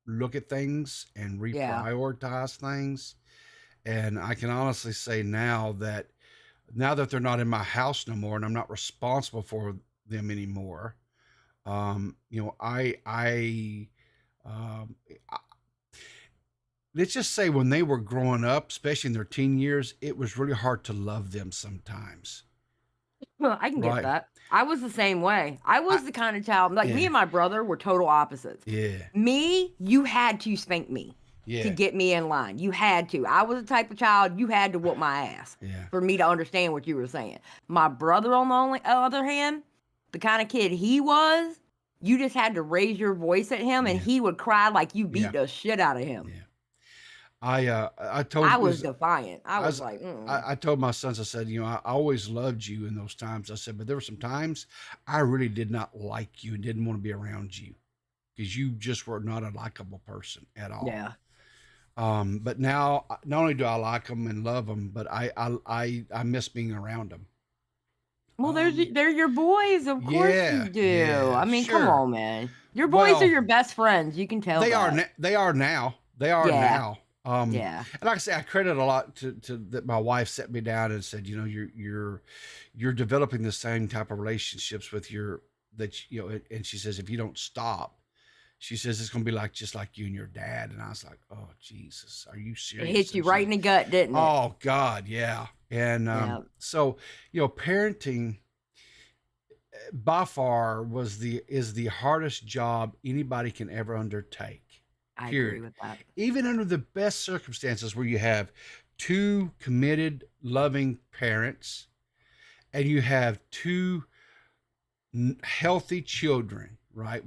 look at things and reprioritize things. And I can honestly say now that they're not in my house no more and I'm not responsible for them anymore. You know, let's just say when they were growing up, especially in their teen years, it was really hard to love them sometimes. I can get that. I was the same way. I was the kind of child, like me and my brother were total opposites. Yeah. Me, you had to spank me to get me in line. You had to. I was the type of child, you had to whoop my ass for me to understand what you were saying. My brother, on the other hand, the kind of kid he was, you just had to raise your voice at him and he would cry like you beat the shit out of him. Yeah. I was defiant. I was like, I told my sons, I said, I always loved you in those times. I said, but there were some times I really did not like you and didn't want to be around you because you just were not a likable person at all. Yeah. But now, not only do I like them and love them, but I miss being around them. Well, they're your boys, of course you do. Yeah, I mean, come on, man. Your boys are your best friends. You can tell they are. They are now. Now. And like I say, I credit a lot to that. My wife set me down and said, you're developing the same type of relationships with and she says, if you don't stop, she says, it's going to be just like you and your dad. And I was like, oh, Jesus, are you serious? It hit you right in the gut, didn't it? Oh God. Yeah. And, so, parenting by far is the hardest job anybody can ever undertake. I agree with that. Even under the best circumstances where you have two committed, loving parents and you have two healthy children, right?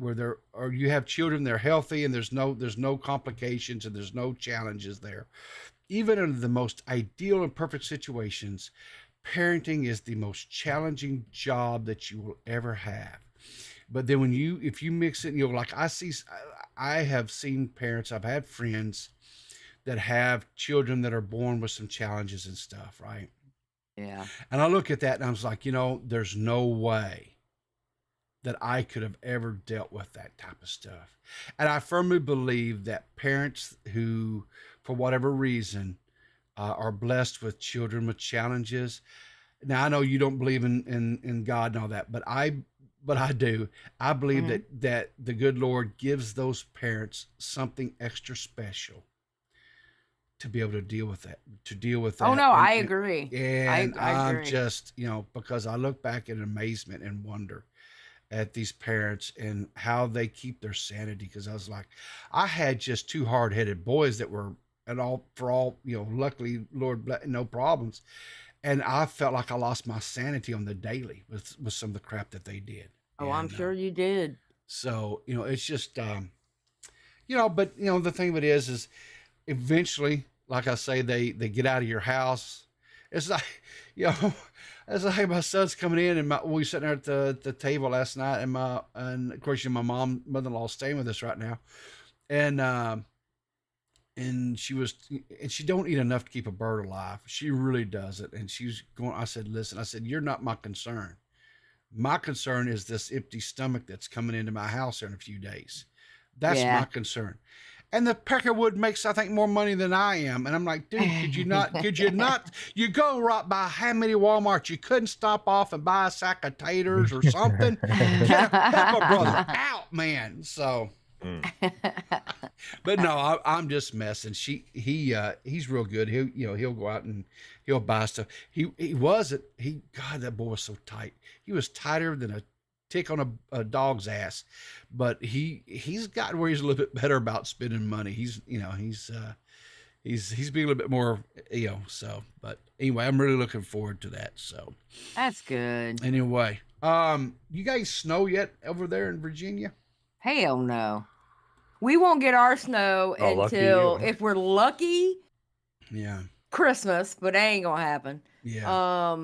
Or you have children, they're healthy and there's no complications and there's no challenges there. Even under the most ideal and perfect situations, parenting is the most challenging job that you will ever have. But then if you mix it, like I have seen parents, I've had friends that have children that are born with some challenges and stuff, right? Yeah. And I look at that and I was like, there's no way that I could have ever dealt with that type of stuff. And I firmly believe that parents who, for whatever reason, are blessed with children with challenges. Now, I know you don't believe in God and all that, but I do. I believe that the good Lord gives those parents something extra special to be able to deal with that. Oh no, I agree. And I I'm agree. just, because I look back in amazement and wonder at these parents and how they keep their sanity. Because I was like, I had just two hard-headed boys that were, luckily, Lord, no problems. And I felt like I lost my sanity on the daily with some of the crap that they did. Oh, I'm sure you did. So, it's just, but, the thing of it is eventually, like I say, they get out of your house. It's like, it's like my son's coming in and we were sitting there at the table last night and of course, my mother-in-law staying with us right now. And she don't eat enough to keep a bird alive. She really doesn't. And she's going, I said, listen, you're not my concern. My concern is this empty stomach that's coming into my house in a few days. That's my concern. And the peckerwood makes, I think, more money than I am. And I'm like, dude, could you not, you go right by how many Walmarts, you couldn't stop off and buy a sack of taters or something? Help a brother out, man. So, but no, I'm just messing. He's real good. He'll go out and he'll buy stuff. God, that boy was so tight. He was tighter than a tick on a dog's ass, but he's gotten where he's a little bit better about spending money. He's being a little bit more, so, but anyway, I'm really looking forward to that. So that's good. Anyway, you guys snow yet over there in Virginia? Hell no. We won't get our snow until, if we're lucky, Christmas, but it ain't gonna happen. Yeah.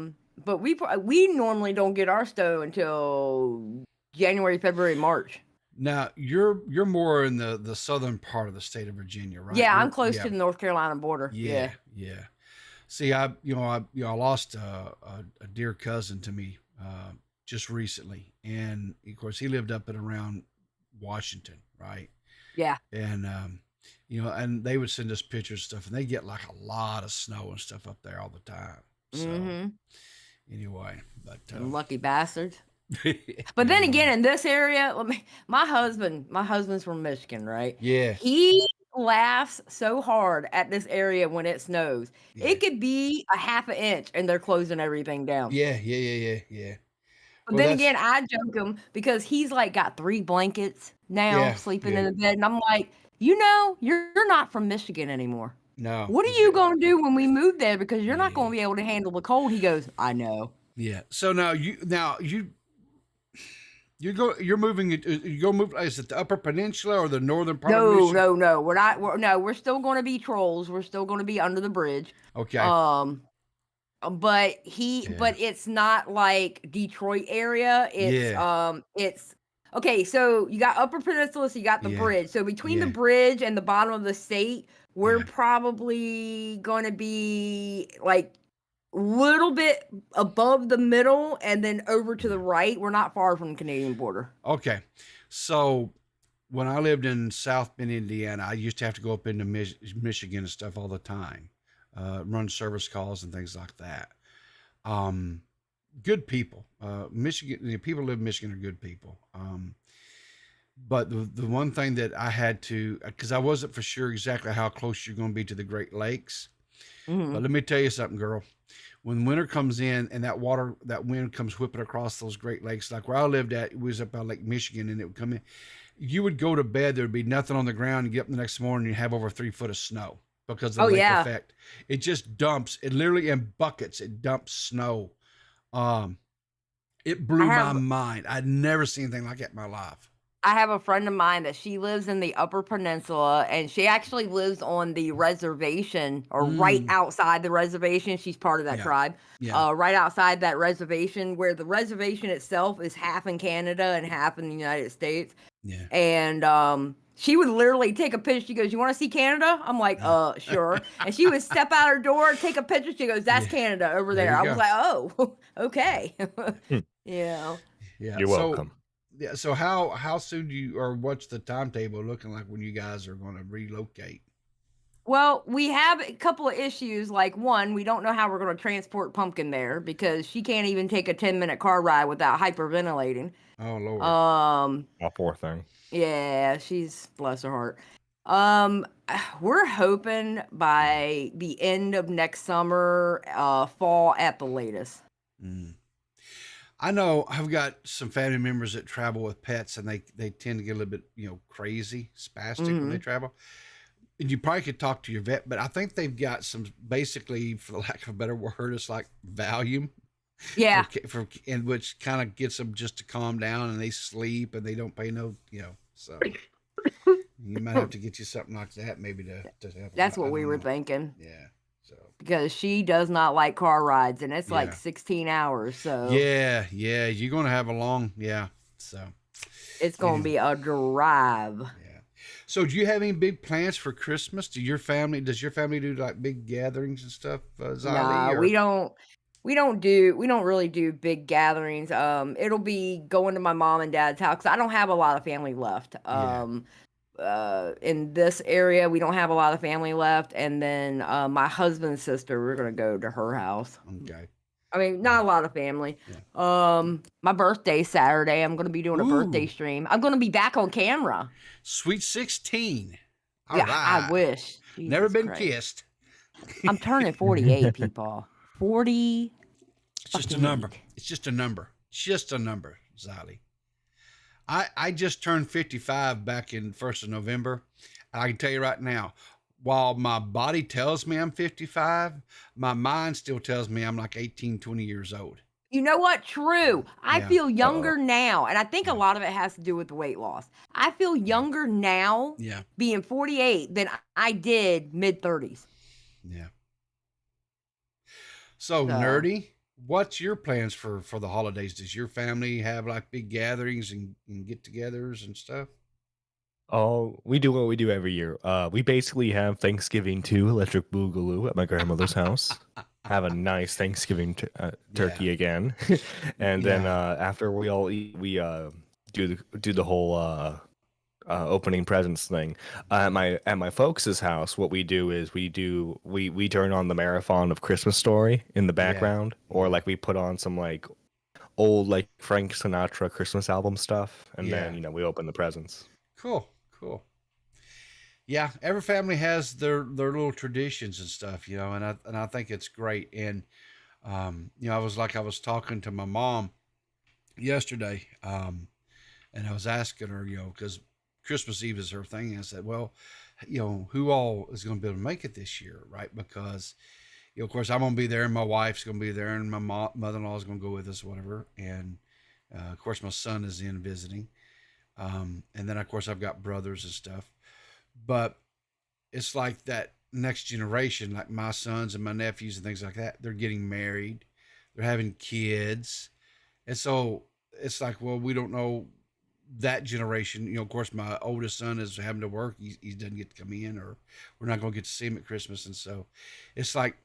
But we normally don't get our snow until January, February, March. Now you're more in the southern part of the state of Virginia, right? Yeah, I'm close to the North Carolina border. Yeah. See, I lost a dear cousin to me just recently, and of course he lived up and around Washington, right? Yeah. And and they would send us pictures and stuff, and they get like a lot of snow and stuff up there all the time. So anyway, but lucky bastards. But then again, in this area, my husband's from Michigan, right? Yeah. He laughs so hard at this area when it snows. Yeah. It could be a half an inch and they're closing everything down. Yeah. But Well, then that's again, I joke him because he's like got 3 blankets now sleeping in the bed. And I'm like, you're not from Michigan anymore. No. What are you going to do when we move there? Because you're not going to be able to handle the cold. He goes, I know. Yeah. So now you're moving. You go move. Is it the Upper Peninsula or the northern part of Michigan? No. We're not. We're still going to be trolls. We're still going to be under the bridge. Okay. But it's not like Detroit area. It's okay. So you got Upper Peninsula. So you got the bridge. So between the bridge and the bottom of the state, we're probably going to be like little bit above the middle and then over to the right. We're not far from the Canadian border. Okay. So when I lived in South Bend, Indiana, I used to have to go up into Michigan and stuff all the time, run service calls and things like that. Good people. Michigan, the people who live in Michigan are good people. But the one thing that I had to, because I wasn't for sure exactly how close you're going to be to the Great Lakes. Mm-hmm. But let me tell you something, girl. When winter comes in and that wind comes whipping across those Great Lakes, like where I lived at, it was up by Lake Michigan, and it would come in. You would go to bed, there would be nothing on the ground. You get up the next morning, you have over 3 foot of snow because of the lake effect. It just dumps. It literally in buckets. It dumps snow. It blew my mind. I'd never seen anything like that in my life. I have a friend of mine that she lives in the Upper Peninsula, and she actually lives on the reservation or right outside the reservation. She's part of that tribe. Yeah. Right outside that reservation, where the reservation itself is half in Canada and half in the United States. Yeah. And she would literally take a picture. She goes, "You want to see Canada?" I'm like, sure. And she would step out her door, take a picture. She goes, "That's Canada over there." I was like, "Oh, okay." Yeah. You're welcome. Yeah. So how soon do you, or what's the timetable looking like when you guys are going to relocate? Well, we have a couple of issues. Like one, we don't know how we're going to transport Pumpkin there because she can't even take a 10-minute car ride without hyperventilating. Oh Lord. Oh, poor thing. Yeah, she's, bless her heart. We're hoping by the end of next summer, fall at the latest. I know I've got some family members that travel with pets, and they tend to get a little bit, crazy, spastic when they travel. And you probably could talk to your vet, but I think they've got some, basically, for the lack of a better word, it's like Valium. Yeah. And which kind of gets them just to calm down, and they sleep and they don't pay no, so you might have to get you something like that maybe to help. That's what we were thinking. Yeah. So because she does not like car rides, and it's like 16 hours. So yeah, you're gonna have a long so it's gonna be a drive. Yeah. So do you have any big plans for Christmas? Does your family do like big gatherings and stuff? Nah, we don't really do big gatherings. It'll be going to my mom and dad's house 'cause I don't have a lot of family left. In this area, we don't have a lot of family left. And then my husband's sister, we're gonna go to her house. Okay. I mean, not a lot of family. Yeah. My birthday's Saturday. I'm gonna be doing a birthday stream. I'm gonna be back on camera. Sweet 16. All yeah, right. I wish. Jesus Never been Christ. kissed. I'm turning 48, people. 40. It's just a number. It's just a number. Just a number, Zali. I just turned 55 back in 1st of November. And I can tell you right now, while my body tells me I'm 55, my mind still tells me I'm like 18, 20 years old. You know what? True. I feel younger now. And I think a lot of it has to do with the weight loss. I feel younger now being 48 than I did mid-30s. Yeah. So, Nerdy, what's your plans for the holidays? Does your family have like big gatherings and get-togethers and stuff? Oh, we do what we do every year. We basically have Thanksgiving too, Electric Boogaloo at my grandmother's house. Have a nice Thanksgiving turkey again, and then after we all eat, we do the whole opening presents thing. At my folks' house, what we do is we turn on the marathon of Christmas Story in the background, or like we put on some like old like Frank Sinatra Christmas album stuff, and then we open the presents. Cool. Yeah, every family has their little traditions and stuff, and I think it's great. And I was talking to my mom yesterday, and I was asking her, because Christmas Eve is her thing. And I said, well, who all is going to be able to make it this year, right? Because of course, I'm going to be there, and my wife's going to be there, and my mother-in-law is going to go with us, whatever. And of course, my son is in visiting, and then of course I've got brothers and stuff. But it's like that next generation, like my sons and my nephews and things like that. They're getting married, they're having kids, and so it's like, well, we don't know that generation. Of course, my oldest son is having to work. He doesn't get to come in, or we're not going to get to see him at Christmas, and so it's like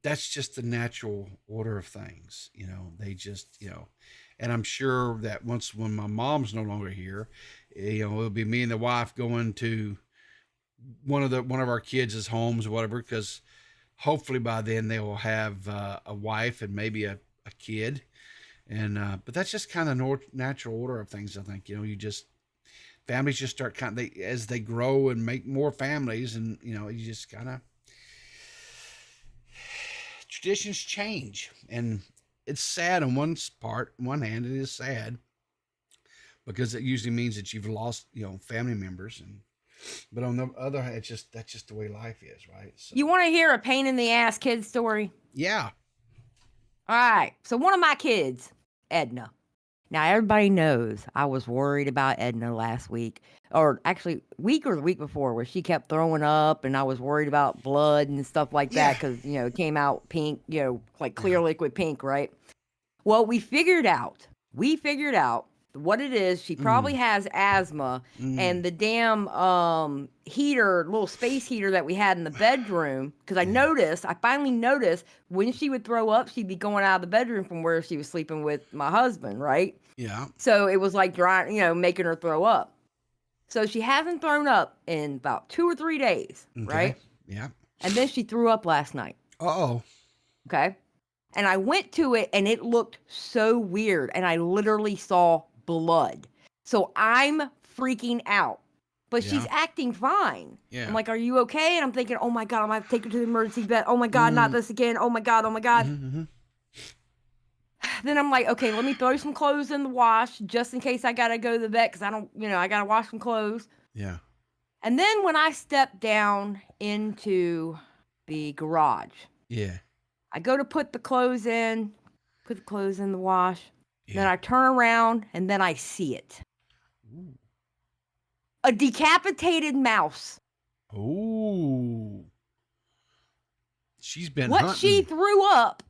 that's just the natural order of things. They just, and I'm sure that when my mom's no longer here, it'll be me and the wife going to one of our kids' homes or whatever, because hopefully by then they will have a wife and maybe a kid. And but that's just kind of natural order of things. I think you just families just start as they grow and make more families, and you just kind of traditions change. And it's sad on one hand. It is sad because it usually means that you've lost family members, but on the other hand, that's just the way life is, right? So, you want to hear a pain in the ass kid story? Yeah. All right. So one of my kids, Edna. Now everybody knows I was worried about Edna last week, or actually week or the week before, where she kept throwing up, and I was worried about blood and stuff like that because it came out pink, like clear liquid pink, right? Well, we figured out what it is. She probably has asthma, and the damn little space heater that we had in the bedroom, because I finally noticed when she would throw up, she'd be going out of the bedroom from where she was sleeping with my husband, right? Yeah. So it was like drying, making her throw up. So she hasn't thrown up in about 2 or 3 days, right? Yeah. And then she threw up last night. Uh-oh. Okay. And I went to it, and it looked so weird, and I literally saw blood. So I'm freaking out, but she's acting fine. Yeah. I'm like, are you okay? And I'm thinking, oh my God, I'm going to have to take her to the emergency vet. Oh my God, not this again. Oh my God. Mm-hmm. Then I'm like, okay, let me throw some clothes in the wash just in case I got to go to the vet, because I don't, I got to wash some clothes. Yeah. And then when I step down into the garage, I go to put the clothes in the wash. Yeah. Then I turn around, and then I see it. Ooh. A decapitated mouse. Oh. She's been What hunting. she threw up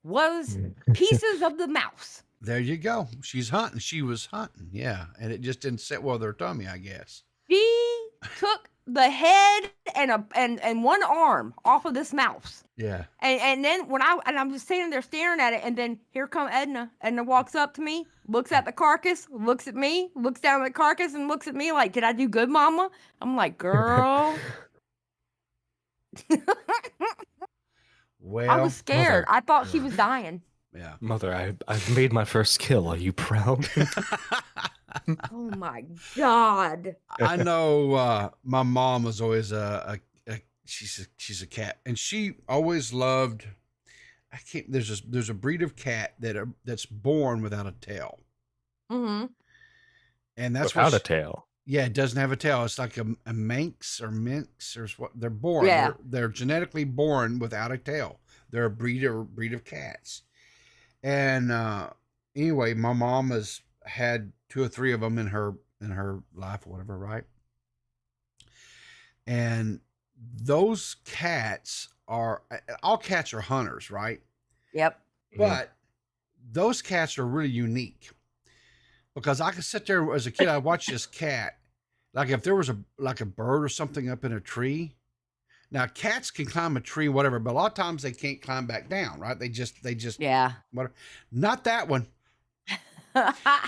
was pieces of the mouse. There you go. She's hunting. She was hunting. Yeah. And it just didn't sit well with her tummy, I guess. She took the head and one arm off of this mouse. Yeah. And then I'm just standing there staring at it, and then here come Edna. Edna walks up to me, looks at the carcass, looks at me, looks down at the carcass, and looks at me like, did I do good, Mama? I'm like, girl. Well, I was scared. I thought she was dying. Yeah. Mother, I've made my first kill. Are you proud? Oh my God. I know my mom was always she's a cat, and she always loved, there's a breed of cat that's born without a tail. Mm-hmm. And that's without a tail. Yeah, it doesn't have a tail. It's like a minx or what they're born. Yeah. They're genetically born without a tail. They're a breed of cats. And anyway, my mom has had 2 or 3 of them in her life or whatever, right? And those cats all cats are hunters, right? Yep. But those cats are really unique, because I could sit there as a kid, I watched this cat, like if there was a bird or something up in a tree. Now cats can climb a tree, whatever, but a lot of times they can't climb back down, right? They just whatever. Not that one.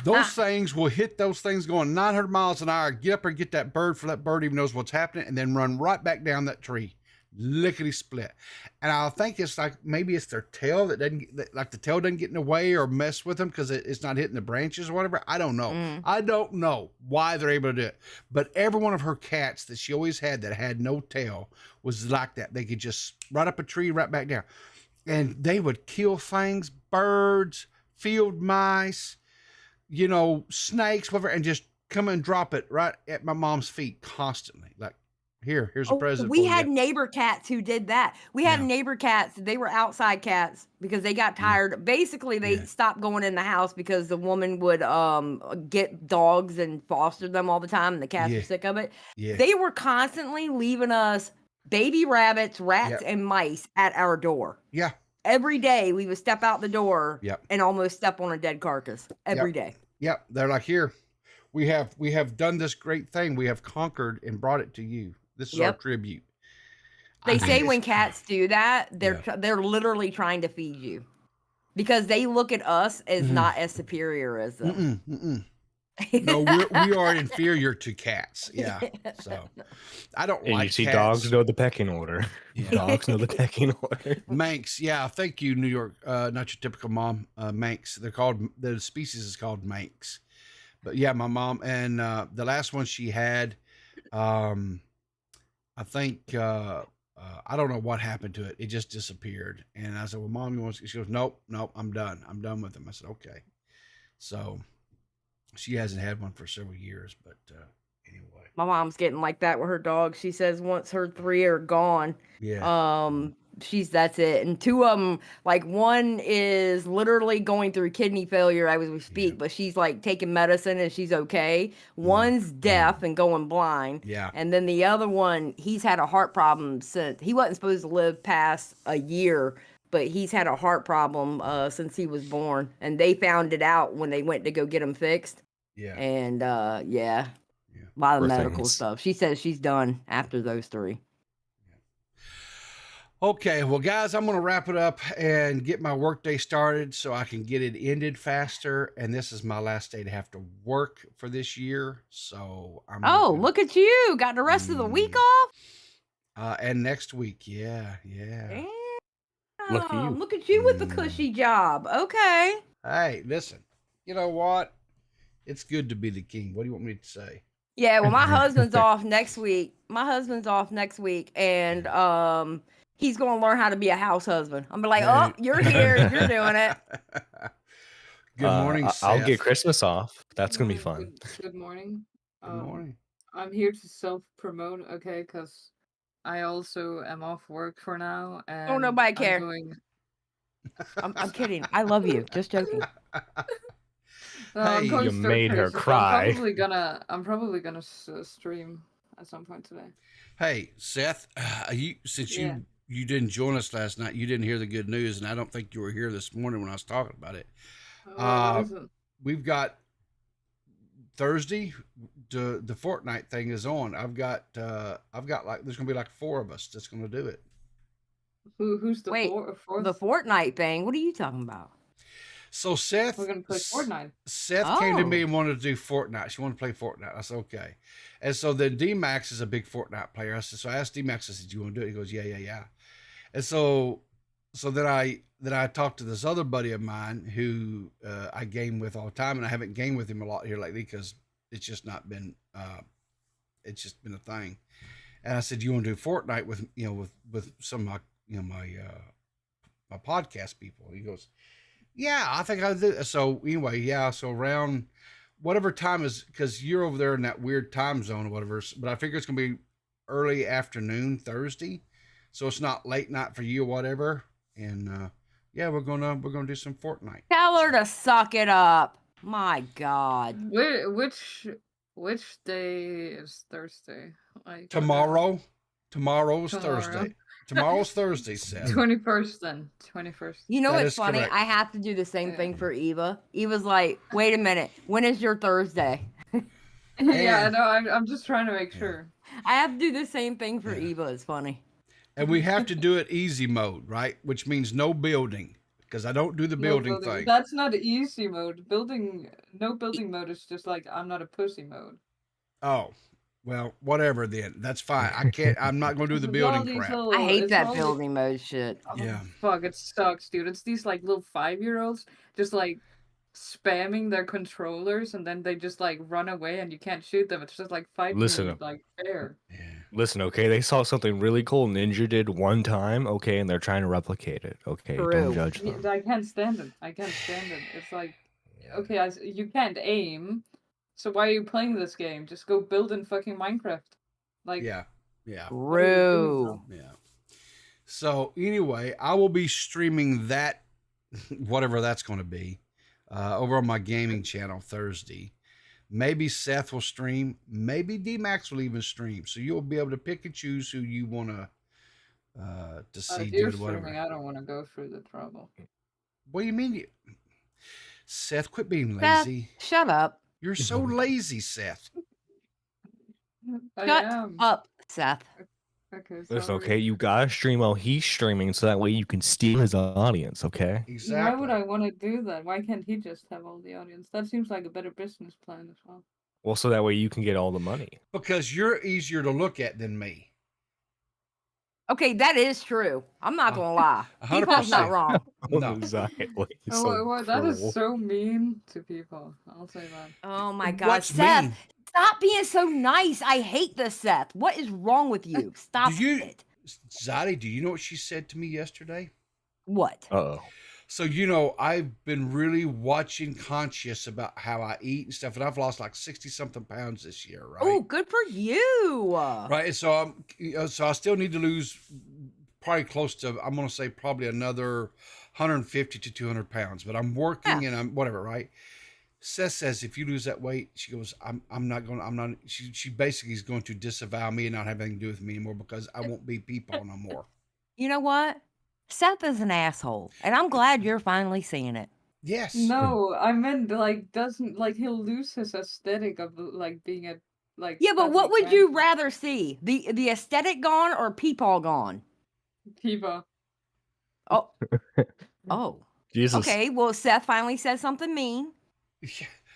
Those things will hit those things going 900 miles an hour, get up and get that bird, for that bird even knows what's happening, and then run right back down that tree. lickety split. And I think it's like maybe it's their tail that doesn't like the tail doesn't get in the way or mess with them because it's not hitting the branches or whatever. I don't know. I don't know why they're able to do it. But every one of her cats that she always had that had no tail was like that. They could just run up a tree, right back down, and they would kill things, birds, field mice, snakes, whatever, and just come and drop it right at my mom's feet constantly. Like, here's a present. We had neighbor cats who did that. We had neighbor cats. They were outside cats because they got tired. Basically, they stopped going in the house because the woman would get dogs and foster them all the time, and the cats were sick of it. They were constantly leaving us baby rabbits, rats, and mice at our door. Yeah. Every day we would step out the door and almost step on a dead carcass every day. Yep. They're like, here, we have done this great thing. We have conquered and brought it to you. This is our tribute. They say when cats do that, they're literally trying to feed you because they look at us as not as superior as them. No, we are inferior to cats. Yeah. So I don't like. You see, cats. dogs know the pecking order. Yeah. Dogs know the pecking order. Manx. Yeah. Thank you, New York. Not your typical mom. Manx. The species is called Manx. But yeah, my mom and the last one she had, I think I don't know what happened to it. It just disappeared. And I said, "Well, Mom, you want?" She goes, "Nope, I'm done. I'm done with them." I said, "Okay." So she hasn't had one for several years, but anyway. My mom's getting like that with her dogs. She says once her 3 are gone, that's it. And 2 of them, like one is literally going through kidney failure as we speak, but she's like taking medicine and she's okay. One's deaf and going blind. Yeah. And then the other one, he's had a heart problem since he wasn't supposed to live past a year, but he's had a heart problem since he was born. And they found it out when they went to go get him fixed. Yeah. And a lot of medical stuff. She says she's done after those 3. Okay, well, guys, I'm going to wrap it up and get my workday started so I can get it ended faster. And this is my last day to have to work for this year. So I'm look at you. Got the rest of the week off? And next week. Yeah. Damn. Look at you. Look at you with the cushy job. Okay. Hey, listen, you know what? It's good to be the king. What do you want me to say? Yeah, well, my husband's off next week. And he's going to learn how to be a house husband. I'm like, oh, you're here. You're doing it. Good morning, Seth. I'll get Christmas off. That's going to be fun. Good morning. Good morning. I'm here to self-promote, okay, because I also am off work for now. And oh, nobody care. I'm kidding. I love you. Just joking. Hey, you made her cry. I'm probably gonna stream at some point today. Hey, Seth, you didn't join us last night, you didn't hear the good news, and I don't think you were here this morning when I was talking about it. We've got Thursday. The Fortnite thing is on. I've got like there's gonna be like 4 of us that's gonna do it. Who's the fourth? The Fortnite thing? What are you talking about? So Seth, we're gonna play Fortnite. Seth came to me and wanted to do Fortnite. She wanted to play Fortnite. I said, okay. And so then D-Max is a big Fortnite player. So I asked D-Max, I said, do you want to do it? He goes, yeah. And so then I talked to this other buddy of mine who I game with all the time, and I haven't gamed with him a lot here lately because it's just not been it's just been a thing. And I said, do you want to do Fortnite with some of my my podcast people? And he goes, yeah, I think I'll do it. So anyway, so around whatever time is, because you're over there in that weird time zone or whatever, but I figure it's gonna be early afternoon Thursday, so it's not late night for you or whatever. And we're gonna do some Fortnite. Tell her to suck it up. My God. Which day is Thursday? Like tomorrow's Thursday. Tomorrow's Thursday, Seth. 21st then. 21st. You know what's funny? Correct. I have to do the same thing for Eva. Eva's like, wait a minute, when is your Thursday? Yeah, no, I'm just trying to make sure. I have to do the same thing for Eva. It's funny. And we have to do it easy mode, right? Which means no building, because I don't do the building thing. That's not easy mode. No building mode is just like I'm not a pussy mode. Oh, Well, whatever then. That's fine. I'm not going to do the building crap. I hate that all building mode shit. Yeah. Fuck, it sucks, dude. It's these like little 5-year-olds just like spamming their controllers, and then they just like run away, and you can't shoot them. It's just like fighting Listen, like fair. listen, okay? They saw something really cool Ninja did one time, okay, and they're trying to replicate it, okay? True. Don't judge them. I can't stand it. I can't stand it. It's like, okay, you can't aim, so why are you playing this game? Just go build in fucking Minecraft. Like, Yeah. True. Yeah. So anyway, I will be streaming that, whatever that's going to be, over on my gaming channel Thursday. Maybe Seth will stream. Maybe D-Max will even stream. So you'll be able to pick and choose who you want to see if you're do whatever. streaming, I don't want to go through the trouble. What do you mean? Seth, quit being Seth, lazy. shut up. You're so lazy, Seth. I Shut am. up, Seth. Okay, Listen, sorry. okay? You gotta stream while he's streaming so that way you can steal his audience, okay? Exactly. Why would I want to do that? Why can't he just have all the audience? That seems like a better business plan as well. Well, so that way you can get all the money. Because you're easier to look at than me. Okay, that is true. I'm not gonna lie. 100%. People's not wrong. No. Exactly. That is so mean to people. I'll say that. Oh my God, What's Seth! mean? Stop being so nice. I hate this, Seth. What is wrong with you? Stop it. Zaddy, do you know what she said to me yesterday? What? Uh-oh. So, I've been really watching conscious about how I eat and stuff, and I've lost like 60 something pounds this year, right? Oh, good for you. Right. And so so I still need to lose probably close to, I'm going to say probably another 150 to 200 pounds, but I'm working and I'm whatever, right? Seth says, if you lose that weight, she goes, she basically is going to disavow me and not have anything to do with me anymore because I won't be people no more. You know what? Seth is an asshole, and I'm glad you're finally seeing it. Yes. No, I meant he'll lose his aesthetic of like being a like. Yeah, but what would family you friend. rather see? The aesthetic gone or peepaw gone? Peepaw. Oh. Oh. Jesus. Okay, well, Seth finally said something mean.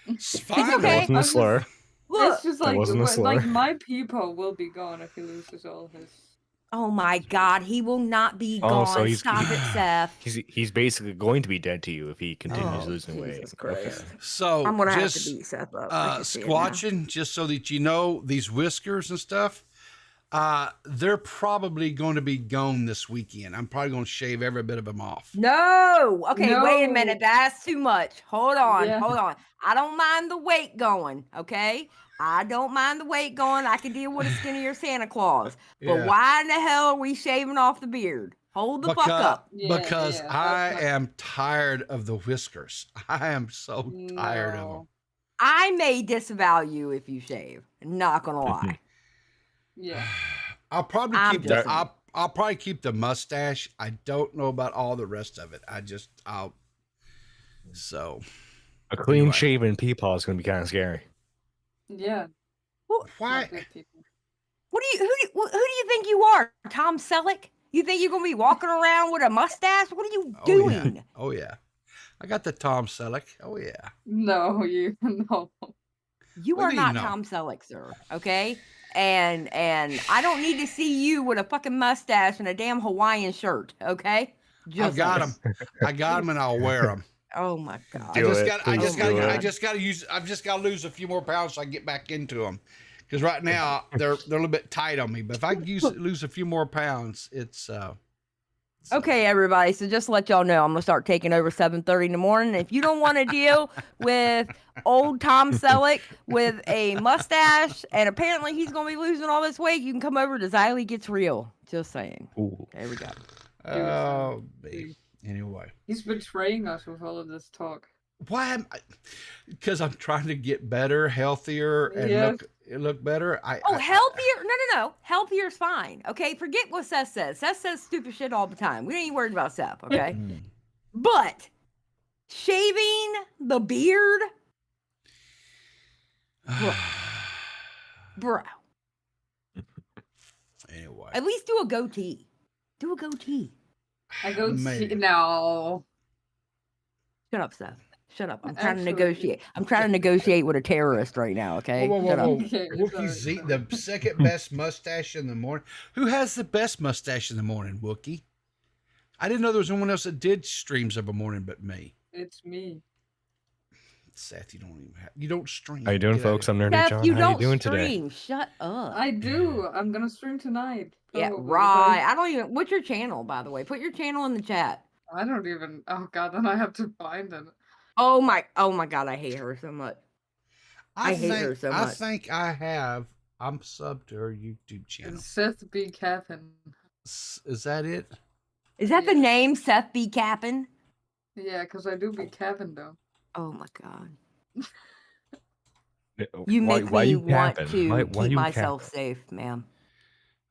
It's fine. okay. That wasn't a slur. Look. It's just That wasn't a slur. like my peepaw will be gone if he loses all his. Oh my God, he will not be Oh, gone. so he's- Stop it, Seth. He's basically going to be dead to you if he continues Oh, losing weight. Jesus Christ. So I'm gonna have to just beat Seth up. I can see it now. squatching, just so that you know, these whiskers and stuff, they're probably going to be gone this weekend. I'm probably going to shave every bit of them off. No. Okay, wait a No. minute. That's too much. Hold on. Yeah. Hold on. I don't mind the weight going, okay? I don't mind the weight going. I can deal with a skinnier Santa Claus. But Yeah. why in the hell are we shaving off the beard? Hold the fuck up. Because Yeah, I that's am tired of the whiskers. I am so tired of them. No. I may disavow you if you shave. Not gonna lie. Yeah. I'll probably I'm keep just the I'll probably keep the mustache. I don't know about all the rest of it. So A clean Anyway. shaven peepaw is going to be kind of scary. Yeah. why? Not good people. Who do you think you are? Tom Selleck? You think you're gonna be walking around with a mustache? What are you doing? Oh yeah. I got the Tom Selleck. Oh yeah. No, you no. You What are do you not know? Tom Selleck, sir. Okay? And I don't need to see you with a fucking mustache and a damn Hawaiian shirt. Okay? I've got saying. them. I got them, and I'll wear them. Oh my God. Do it. I Please just do got. it. I just got to use. I've just got to lose a few more pounds so I can get back into them. Because right now they're a little bit tight on me. But if I lose a few more pounds, it's. Okay, everybody. So just to let y'all know, I'm gonna start taking over 7:30 in the morning. If you don't want to deal with old Tom Selleck with a mustache, and apparently he's gonna be losing all this weight, you can come over to Xylee Gets Real. Just saying. Ooh. There we go. Oh, babe. Anyway, He's betraying us with all of this talk. why am I? Because I'm trying to get better, healthier, and Yes. look better. Healthier? No. Healthier's fine. Okay, forget what Seth says. Seth says stupid shit all the time. We ain't worried about Seth. Okay, but shaving the beard, bro. Anyway, At least do a goatee. Do a goatee. I go Maybe. no. Shut up, Seth. Shut up. I'm trying to negotiate. I'm trying to negotiate with a terrorist right now, okay? Whoa, Shut up. Okay, Wookie sorry. Z, the second best mustache in the morning. Who has the best mustache in the morning, Wookie? I didn't know there was anyone else that did streams of a morning but me. It's me. Seth, you don't stream. How you doing, folks? I'm Nerdy Seth, John. you How don't you doing stream. today? Shut up. I do. I'm gonna stream tonight. Yeah, probably. right. I don't even. What's your channel, by the way? Put your channel in the chat. I don't even. Oh god, then I have to find it. Oh my God, I hate her so much. I hate her so much. I think I'm subbed to her YouTube channel. It's Seth B. Capin. Is that it? Is that the name, Seth B. Capin? Yeah, because I do be Capin though. Oh my God. Why- You make why me you want capping? to Why keep you myself capping? safe, ma'am.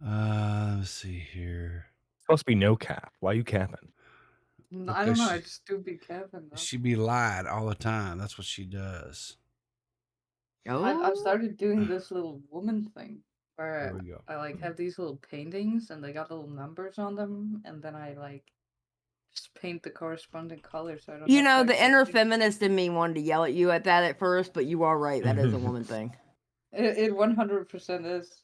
Let's see here. It's supposed to be no cap. Why you capping? I don't know. I just do be Capin though. She be lying all the time. That's what she does. I've started doing this little woman thing There where we go. I like have these little paintings and they got little numbers on them, and then I like just paint the corresponding color. So I don't. You have know, to the actually inner paint. feminist in me wanted to yell at you at that at first, but you are right. That is a woman thing. It 100% is.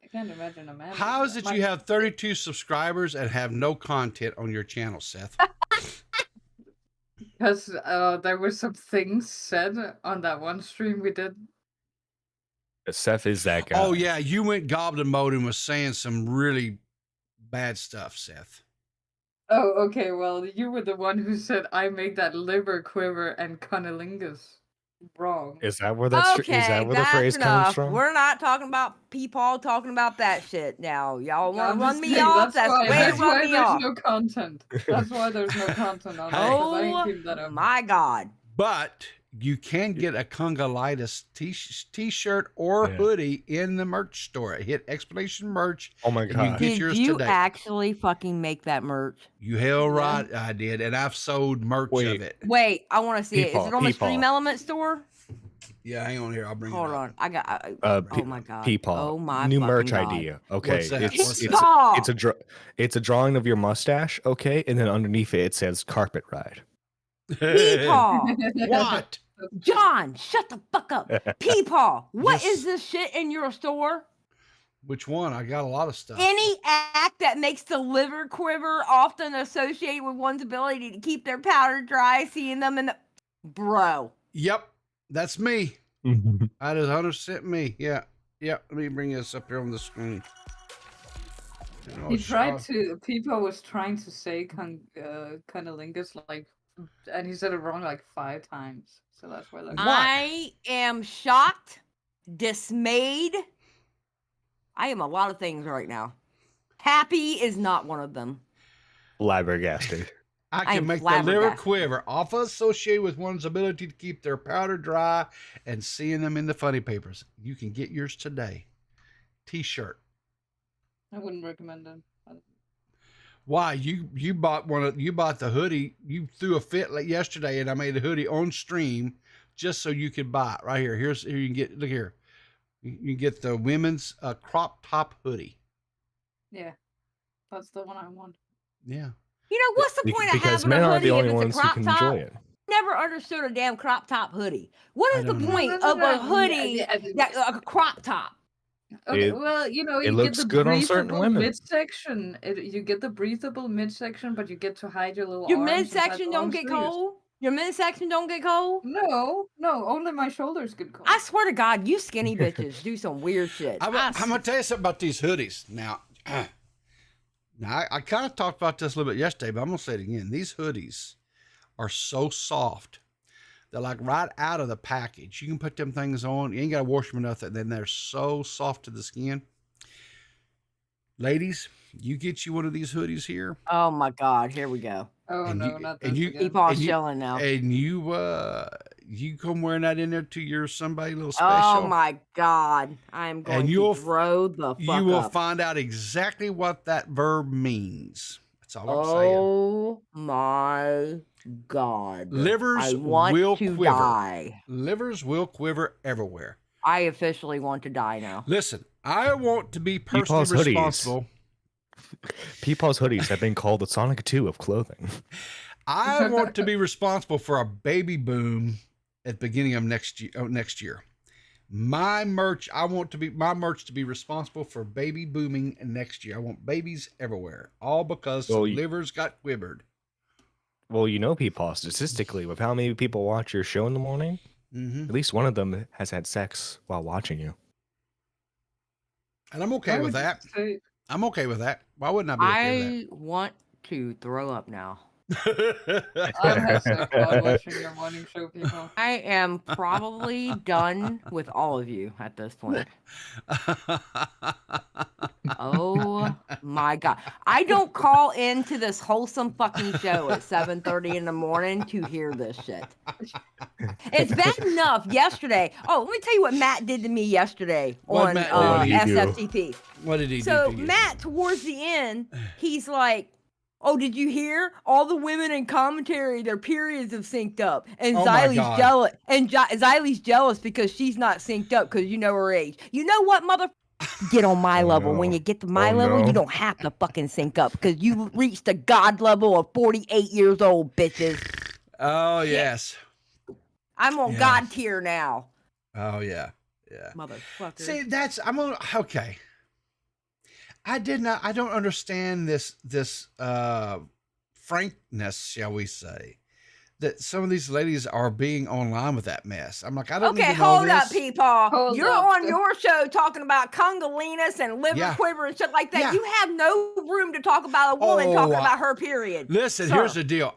I can't imagine a man. How is it you have 32 subscribers and have no content on your channel, Seth? Because there were some things said on that one stream we did. Seth is that guy. Oh yeah, you went goblin mode and was saying some really bad stuff, Seth. Oh, okay. Well, you were the one who said I make that liver quiver and cunnilingus wrong. Is that where that Okay, is that where the that's phrase enough. comes from? We're not talking about Paul talking about that shit now. Y'all want I'm to run just me saying, off? That's why, the way to that's why run me there's off. no content. That's why there's no content on that. 'Cause I ain't Oh keep that up. my God. But you can get a Congolitis t-shirt or hoodie in the merch store. Hit explanation merch. Oh my and God. you can get Did yours you today. actually fucking make that merch? You hell right, I did, and I've sold merch of it. Wait, I want to see it. Is it on the Stream Element store? Yeah, hang on here. I'll bring it Hold up. on. I got. Oh my God. Peepaw. Oh my New fucking merch God. idea. Okay. What's that? It's a drawing of your mustache, okay? And then underneath it says carpet ride. Peepaw. What? John, shut the fuck up. Peepaw, what is this shit in your store? Which one? I got a lot of stuff. Any act that makes the liver quiver often associated with one's ability to keep their powder dry, seeing them in the... Bro. Yep, that's me. That is 100% me. Yeah. Let me bring this up here on the screen. People was trying to say cunnilingus like, and he said it wrong like 5 times. So that's why. I am shocked, dismayed. I am a lot of things right now. Happy is not one of them. Flabbergasted. I can make the liver quiver, often associated with one's ability to keep their powder dry and seeing them in the funny papers. You can get yours today. T-shirt. I wouldn't recommend it. Why? You bought the hoodie. You threw a fit like yesterday, and I made a hoodie on stream just so you could buy it. Right here. Here you can get. Look here. You can get the women's crop top hoodie. Yeah, that's the one I want. Yeah. You know what's the point of because having men a are hoodie the only if it's ones a who crop can top? enjoy it. Never understood a damn crop top hoodie. What is the don't know. point of a hoodie a crop top? Okay, It- well, you know, it you looks get the good on certain breathable women. midsection. You get the breathable midsection, but you get to hide your little Your arms inside midsection the don't long get sleeves. cold? Your midsection don't get cold? No, only my shoulders get cold. I swear to God, you skinny bitches do some weird shit. I'm gonna tell you something about these hoodies. Now, I kind of talked about this a little bit yesterday, but I'm gonna say it again. These hoodies are so soft. They're like right out of the package. You can put them things on. You ain't gotta wash them or nothing. Then they're so soft to the skin. Ladies, you get you one of these hoodies here. Oh my God, here we go. Oh and no, you- not and this you- again. Keep on and you- chilling now. And you come wearing that in there to your somebody little special. Oh my God, I'm going you'll to throw the fuck You will up. find out exactly what that verb means. That's all I'm saying. Oh my God. Livers I want will to quiver. die. Livers will quiver everywhere. I officially want to die now. Listen, I want to be personally Peepaw's hoodies. responsible. Peepaw's hoodies have been called the Sonic 2 of clothing. I want to be responsible for a baby boom at the beginning of next year. My merch to be responsible for baby booming next year. I want babies everywhere, all because livers got quivered. Well, Peepaw, statistically, with how many people watch your show in the morning, at least one of them has had sex while watching you. And I'm okay with that. I'm okay with that. Why wouldn't I be okay with that? I want to throw up now. I'm so glad watching your morning show, people. I am probably done with all of you at this point. Oh my God. I don't call into this wholesome fucking show at 7:30 in the morning to hear this shit. It's bad enough yesterday. Oh, let me tell you what Matt did to me yesterday on SFTP. What did he do? So Matt, towards the end, he's like, oh, did you hear? All the women in commentary, their periods have synced up. And Xylie's jealous. And Xylie's jealous because she's not synced up because you know her age. You know what, mother? Get on my level. When you get to my level, you don't have to fucking sync up because you reached the God level of 48 years old, bitches. Oh, yes. I'm on God tier now. Oh, yeah. Yeah. Motherfucker. See, okay. I don't understand this frankness, shall we say, that some of these ladies are being online with that mess. I'm like, I don't need to know hold this. up, people. You're on your show talking about cungolinas and liver quiver and shit like that. Yeah. You have no room to talk about a woman talking about her period. Listen, here's the deal.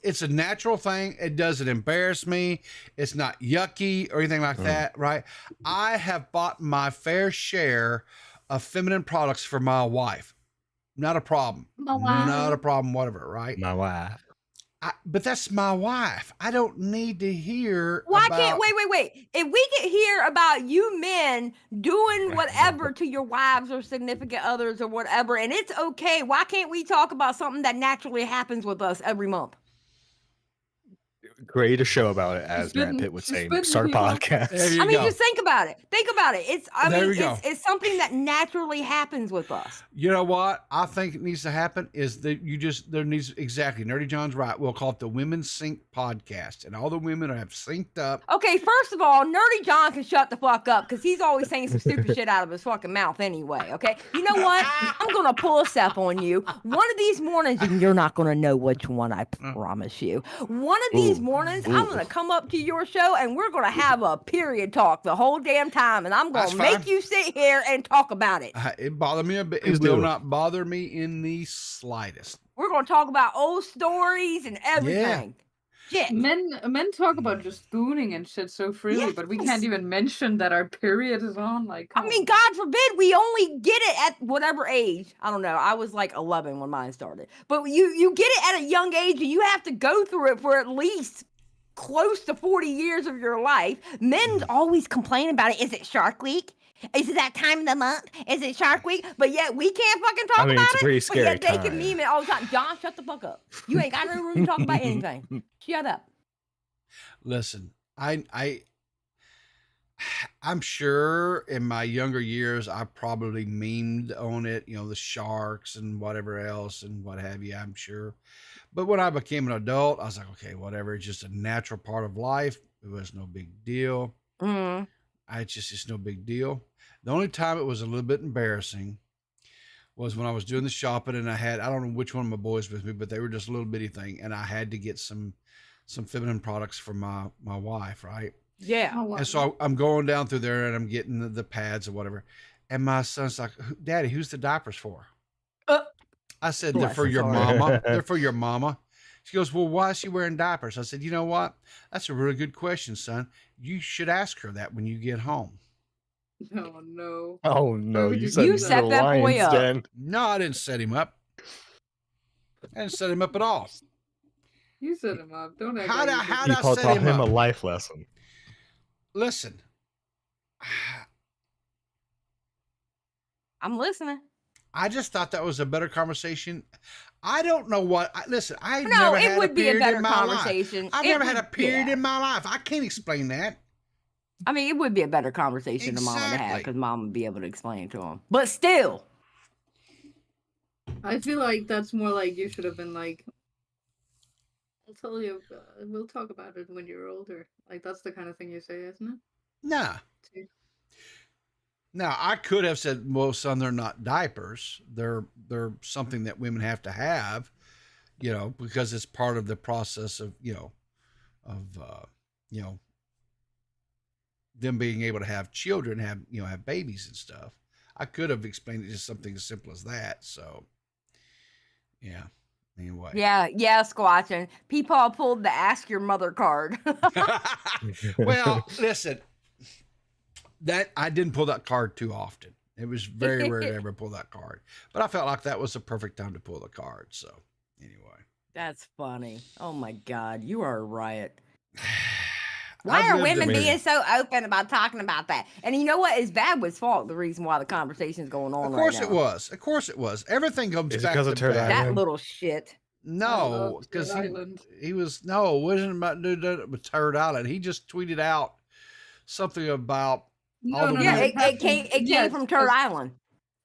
It's a natural thing. It doesn't embarrass me. It's not yucky or anything like that, right? I have bought my fair share of feminine products for my wife. Not a problem. Not a problem, whatever, right? My wife. But that's my wife. I don't need to hear wait. If we could hear about you men doing whatever to your wives or significant others or whatever, and it's okay, why can't we talk about something that naturally happens with us every month? Create a show about it, as Matt Pitt would say. Start a podcast. Just think about it. It's something that naturally happens with us. You know what I think it needs to happen is that Nerdy John's right. We'll call it the Women's Sync Podcast, and all the women have synced up. Okay, first of all, Nerdy John can shut the fuck up because he's always saying some stupid shit out of his fucking mouth anyway. Okay, you know what? I'm gonna pull a step on you. One of these mornings, and you're not gonna know which one. I promise you. One of these mornings, I'm gonna come up to your show and we're gonna have a period talk the whole damn time, and I'm gonna make you sit here and talk about it. It bothered me a bit. It will not bother me in the slightest. We're gonna talk about old stories and everything. Shit. Men talk about just spooning and shit so freely, but we can't even mention that our period is on. Like, God forbid we only get it at whatever age. I don't know. I was like 11 when mine started, but you get it at a young age, and you have to go through it for at least close to 40 years of your life. Men always complain about it. Is it Shark Week? Is it that time of the month? Is it Shark Week? But yet we can't fucking talk about it's a pretty it. scary But yet they can meme it all the time. John, shut the fuck up. You ain't got no room to talk about anything. Shut up. Listen, I'm sure in my younger years I probably memed on it, the sharks and whatever else and what have you, I'm sure. But when I became an adult, I was like, okay, whatever. It's just a natural part of life. It was no big deal. It's just no big deal. The only time it was a little bit embarrassing was when I was doing the shopping, and I don't know which one of my boys with me, but they were just a little bitty thing, and I had to get some feminine products for my wife, right? Yeah. Oh, wow. And so I'm going down through there, and I'm getting the pads or whatever, and my son's like, Daddy, who's the diapers for? I said, they're for your mama. They're for your mama. She goes, well, why is she wearing diapers? I said, you know what? That's a really good question, son. You should ask her that when you get home. Oh, no. Oh, no. You set that boy up. Den. No, I didn't set him up. I didn't set him up at all. You set him up. Don't act How did you I set taught him a up? life lesson. Listen. I'm listening. I just thought that was a better conversation. I don't know what. Listen, I've No, never it had would a be a period better in my life. conversation. I've never had a period in my life. I can't explain that. I mean, it would be a better conversation to mom to have Exactly. because mom would be able to explain it to him. But still, I feel like that's more like you should have been like, I'll tell you. We'll talk about it when you're older. Like that's the kind of thing you say, isn't it? Nah. Now I could have said, well, son, they're not diapers. They're something that women have to have, because it's part of the process of, them being able to have children, have babies and stuff. I could have explained it just something as simple as that. So, yeah. Anyway. Yeah, Squatch. Peepaw pulled the ask your mother card. Well, listen, that I didn't pull that card too often. It was very rare to ever pull that card. But I felt like that was the perfect time to pull the card. So, anyway. That's funny. Oh my God, you are a riot. Why are women being so open about talking about that? And you know what? It's Badwood's fault. The reason why the conversation is going on. Of course it was. Of course it was. Everything comes back to that little shit. No, because he was it wasn't about with Turd Island. He just tweeted out something about it came from Turd Island.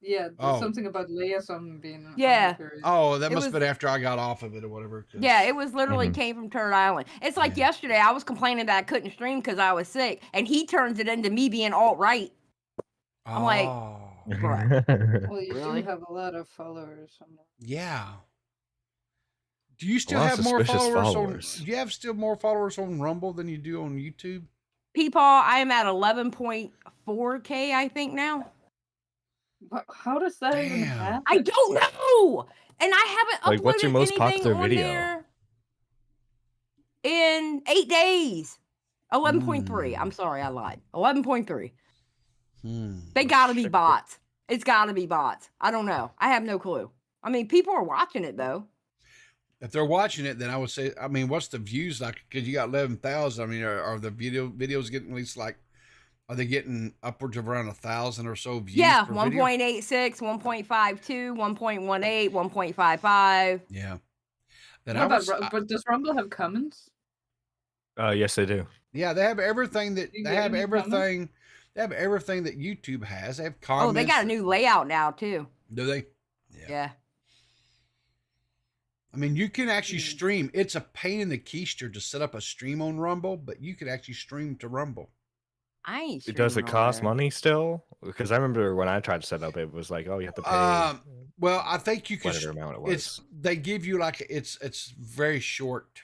Yeah, something about liaison being. Yeah. Oh, that must have been after I got off of it or whatever. Yeah, it was literally came from Turd Island. It's like yesterday I was complaining that I couldn't stream because I was sick, and he turns it into me being alt-right. I'm like, well, you do have a lot of followers. Yeah. Do you still have more followers? Do you have still more followers on Rumble than you do on YouTube? Peepaw, I am at 11.4K, I think now. How does that even happen? I don't know. And I haven't uploaded what's your most popular video? In 8 days. 11.3. I'm sorry, I lied. 11.3. They gotta be bots. It's gotta be bots. I don't know. I have no clue. I mean, people are watching it though. If they're watching it, then I would say, I mean, what's the views like? Because you got 11,000. I mean, are the videos getting at least like, are they getting upwards of around 1,000 or so views? Yeah, 1.86, 1.52, 1.18, 1.55. Yeah. Then but does Rumble have comments? Yes, they do. Yeah, they have everything that they have everything. They have everything that YouTube has. They have comments. Oh, they got a new layout now too. Do they? Yeah. I mean, you can actually stream. It's a pain in the keister to set up a stream on Rumble, but you can actually stream to Rumble. I ain't. Does it cost money still? Because I remember when I tried to set up, it was like, oh, you have to pay. Well, I think you can. Whatever amount it was. They give you like it's very short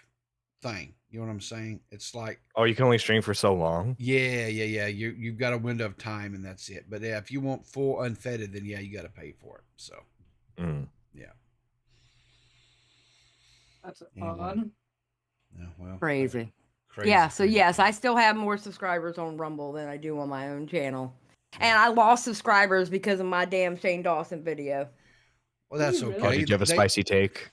thing. You know what I'm saying? It's like, oh, you can only stream for so long. Yeah. You've got a window of time, and that's it. But if you want full unfettered, then you got to pay for it. So, yeah. That's odd. Yeah, well, crazy. Yeah, so yes, I still have more subscribers on Rumble than I do on my own channel. And I lost subscribers because of my damn Shane Dawson video. Well, that's okay. Oh, did you have a spicy take?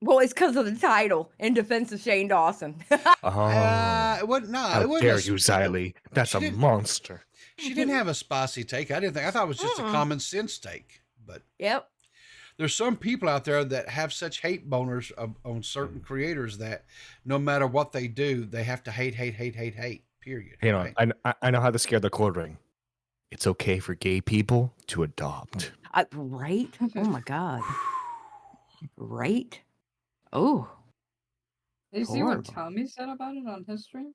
Well, it's because of the title, In Defense of Shane Dawson. How dare you, Xylee? That's a monster. She didn't have a spicy take. I thought it was just a common sense take. But yep. There's some people out there that have such hate boners on certain creators that no matter what they do, they have to hate, period. Hang on. I know how to scare the cord ring. It's okay for gay people to adopt. Right? Oh my God. Right? Oh. Did you see what Tommy said about it on his stream?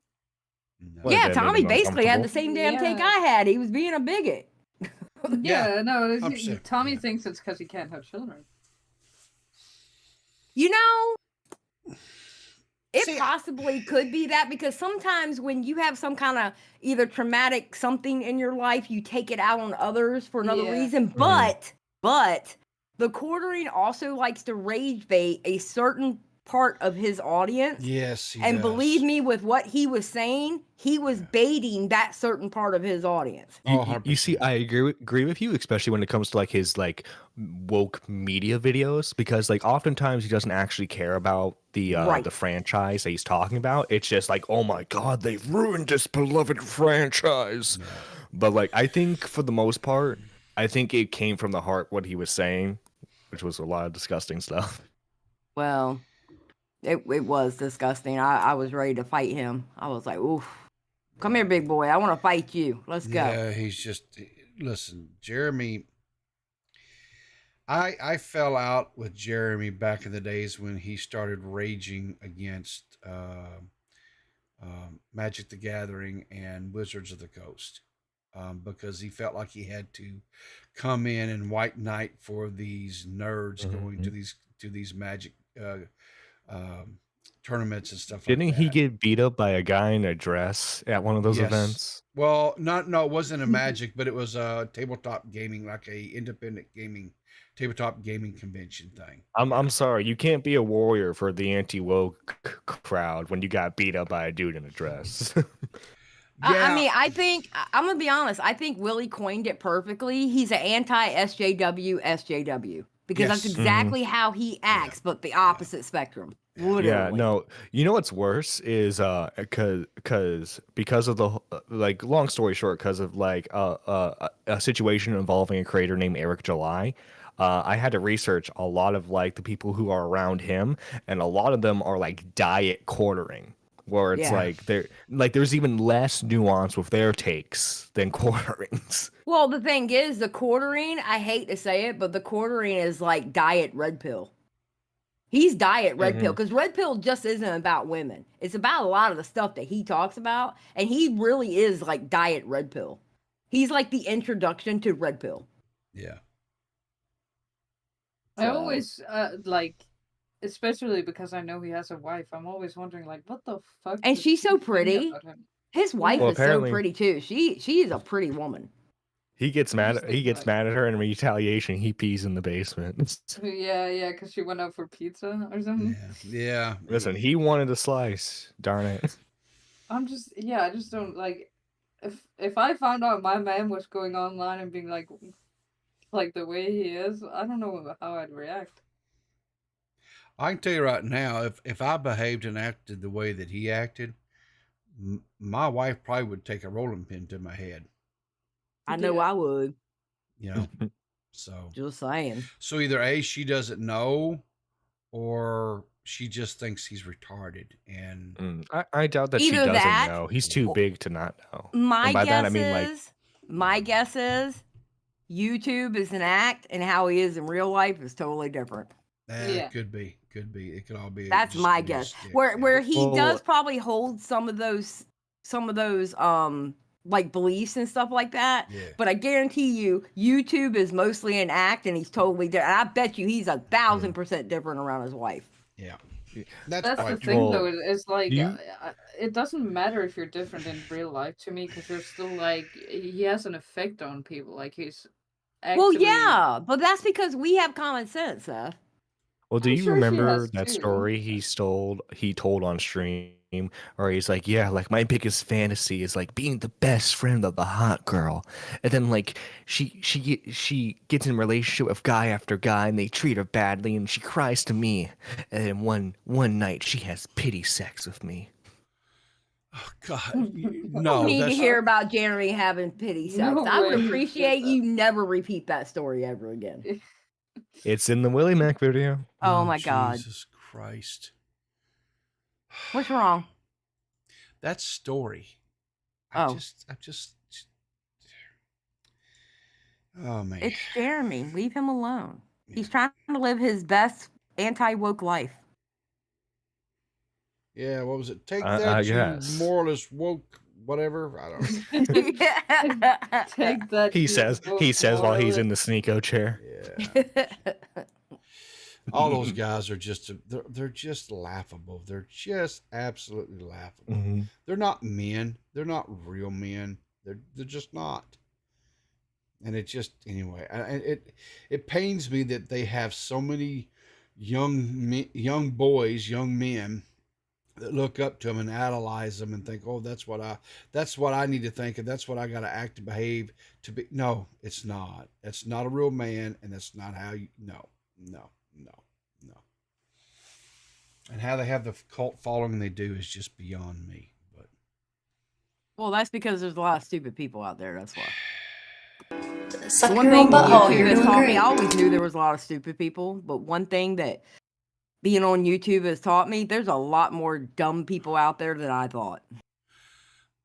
No. Yeah, Tommy basically had the same damn take I had. He was being a bigot. Tommy thinks it's because he can't have children. You know, it possibly could be that, because sometimes when you have some kind of either traumatic something in your life, you take it out on others for another reason. But the quartering also likes to rage bait a certain part of his audience. Yes, he and does. Believe me, with what he was saying, he was baiting that certain part of his audience. You see, I agree with you, especially when it comes to like his like woke media videos, because like oftentimes he doesn't actually care about the franchise that he's talking about. It's just like, oh my God, they've ruined this beloved franchise. Yeah. But like, I think for the most part, I think it came from the heart what he was saying, which was a lot of disgusting stuff. Well, it was disgusting. I was ready to fight him. I was like, oof. Come here, big boy. I want to fight you. Let's go. Yeah, he's just, listen, Jeremy. I fell out with Jeremy back in the days when he started raging against Magic the Gathering and Wizards of the Coast, because he felt like he had to come in and white knight for these nerds going to these Magic um, tournaments and stuff like Didn't he that. get beat up by a guy in a dress at one of those Yes. events? Well, no, it wasn't a Magic, but it was a tabletop gaming, like a independent gaming, tabletop gaming convention thing. I'm sorry, you can't be a warrior for the anti-woke crowd when you got beat up by a dude in a dress. I mean, I think I'm gonna be honest. I think Willie coined it perfectly. He's an anti-SJW because that's exactly how he acts, but the opposite spectrum. Literally. Yeah, no. You know what's worse is because of the like, long story short, because of like a situation involving a creator named Eric July. I had to research a lot of like the people who are around him, and a lot of them are like diet quartering, where it's like there's even less nuance with their takes than quarterings. Well, the thing is, the quartering, I hate to say it, but the quartering is like diet red pill. He's diet red pill, because red pill just isn't about women. It's about a lot of the stuff that he talks about, and he really is like diet red pill. He's like the introduction to red pill. Yeah. I always like, especially because I know he has a wife. I'm always wondering, like, what the fuck? And she's so pretty. His wife is so pretty too. She is a pretty woman. He gets mad. He gets mad at her, and in retaliation, he pees in the basement. Yeah, because she went out for pizza or something. Yeah. Listen, he wanted a slice. Darn it. I just don't like. If I found out my man was going online and being like the way he is, I don't know how I'd react. I can tell you right now, if I behaved and acted the way that he acted, my wife probably would take a rolling pin to my head. I know I would. You know, so just saying. So either A, she doesn't know, or she just thinks he's retarded. And I doubt that she doesn't know. He's too big to not know. My guess is YouTube is an act, and how he is in real life is totally different. Could be. It could all be. That's my guess. Where he does probably hold some of those like beliefs and stuff like that. Yeah. But I guarantee you, YouTube is mostly an act, and he's totally different. I bet you he's 1,000% different around his wife. Yeah. That's the thing, though. It's like it doesn't matter if you're different in real life to me, because you're still like, he has an effect on people. Like, he's actually... Well, yeah, but that's because we have common sense, Seth. Well, do you remember that story he told on stream, or he's like, yeah, like, my biggest fantasy is like being the best friend of the hot girl, and then like she gets in a relationship with guy after guy, and they treat her badly, and she cries to me, and then one night she has pity sex with me. Oh God! No, need to hear about Jeremy having pity sex. No I would appreciate you never repeat that story ever again. It's in the Willie Mac video. Oh my God! Jesus Christ! What's wrong? That story. I just. Oh man! It's Jeremy. Leave him alone. Yeah. He's trying to live his best anti-woke life. Yeah, what was it? Take that, you moralist woke whatever. I don't know. Take that. He says while he's in the Sneeko chair. Yeah. All those guys are just they're just laughable. They're just absolutely laughable. Mm-hmm. They're not men. They're not real men. They're just not. And it just anyway. It pains me that they have so many young boys, young men that look up to them and idolize them and think, oh, that's what I need to think, and that's what I got to act and behave to be. No, it's not. That's not a real man, and that's not how you. No. And how they have the cult following they do is just beyond me. But well, that's because there's a lot of stupid people out there. That's why. Suck your own butthole. You're doing great. I always knew there was a lot of stupid people, but one thing that being on YouTube has taught me, there's a lot more dumb people out there than I thought.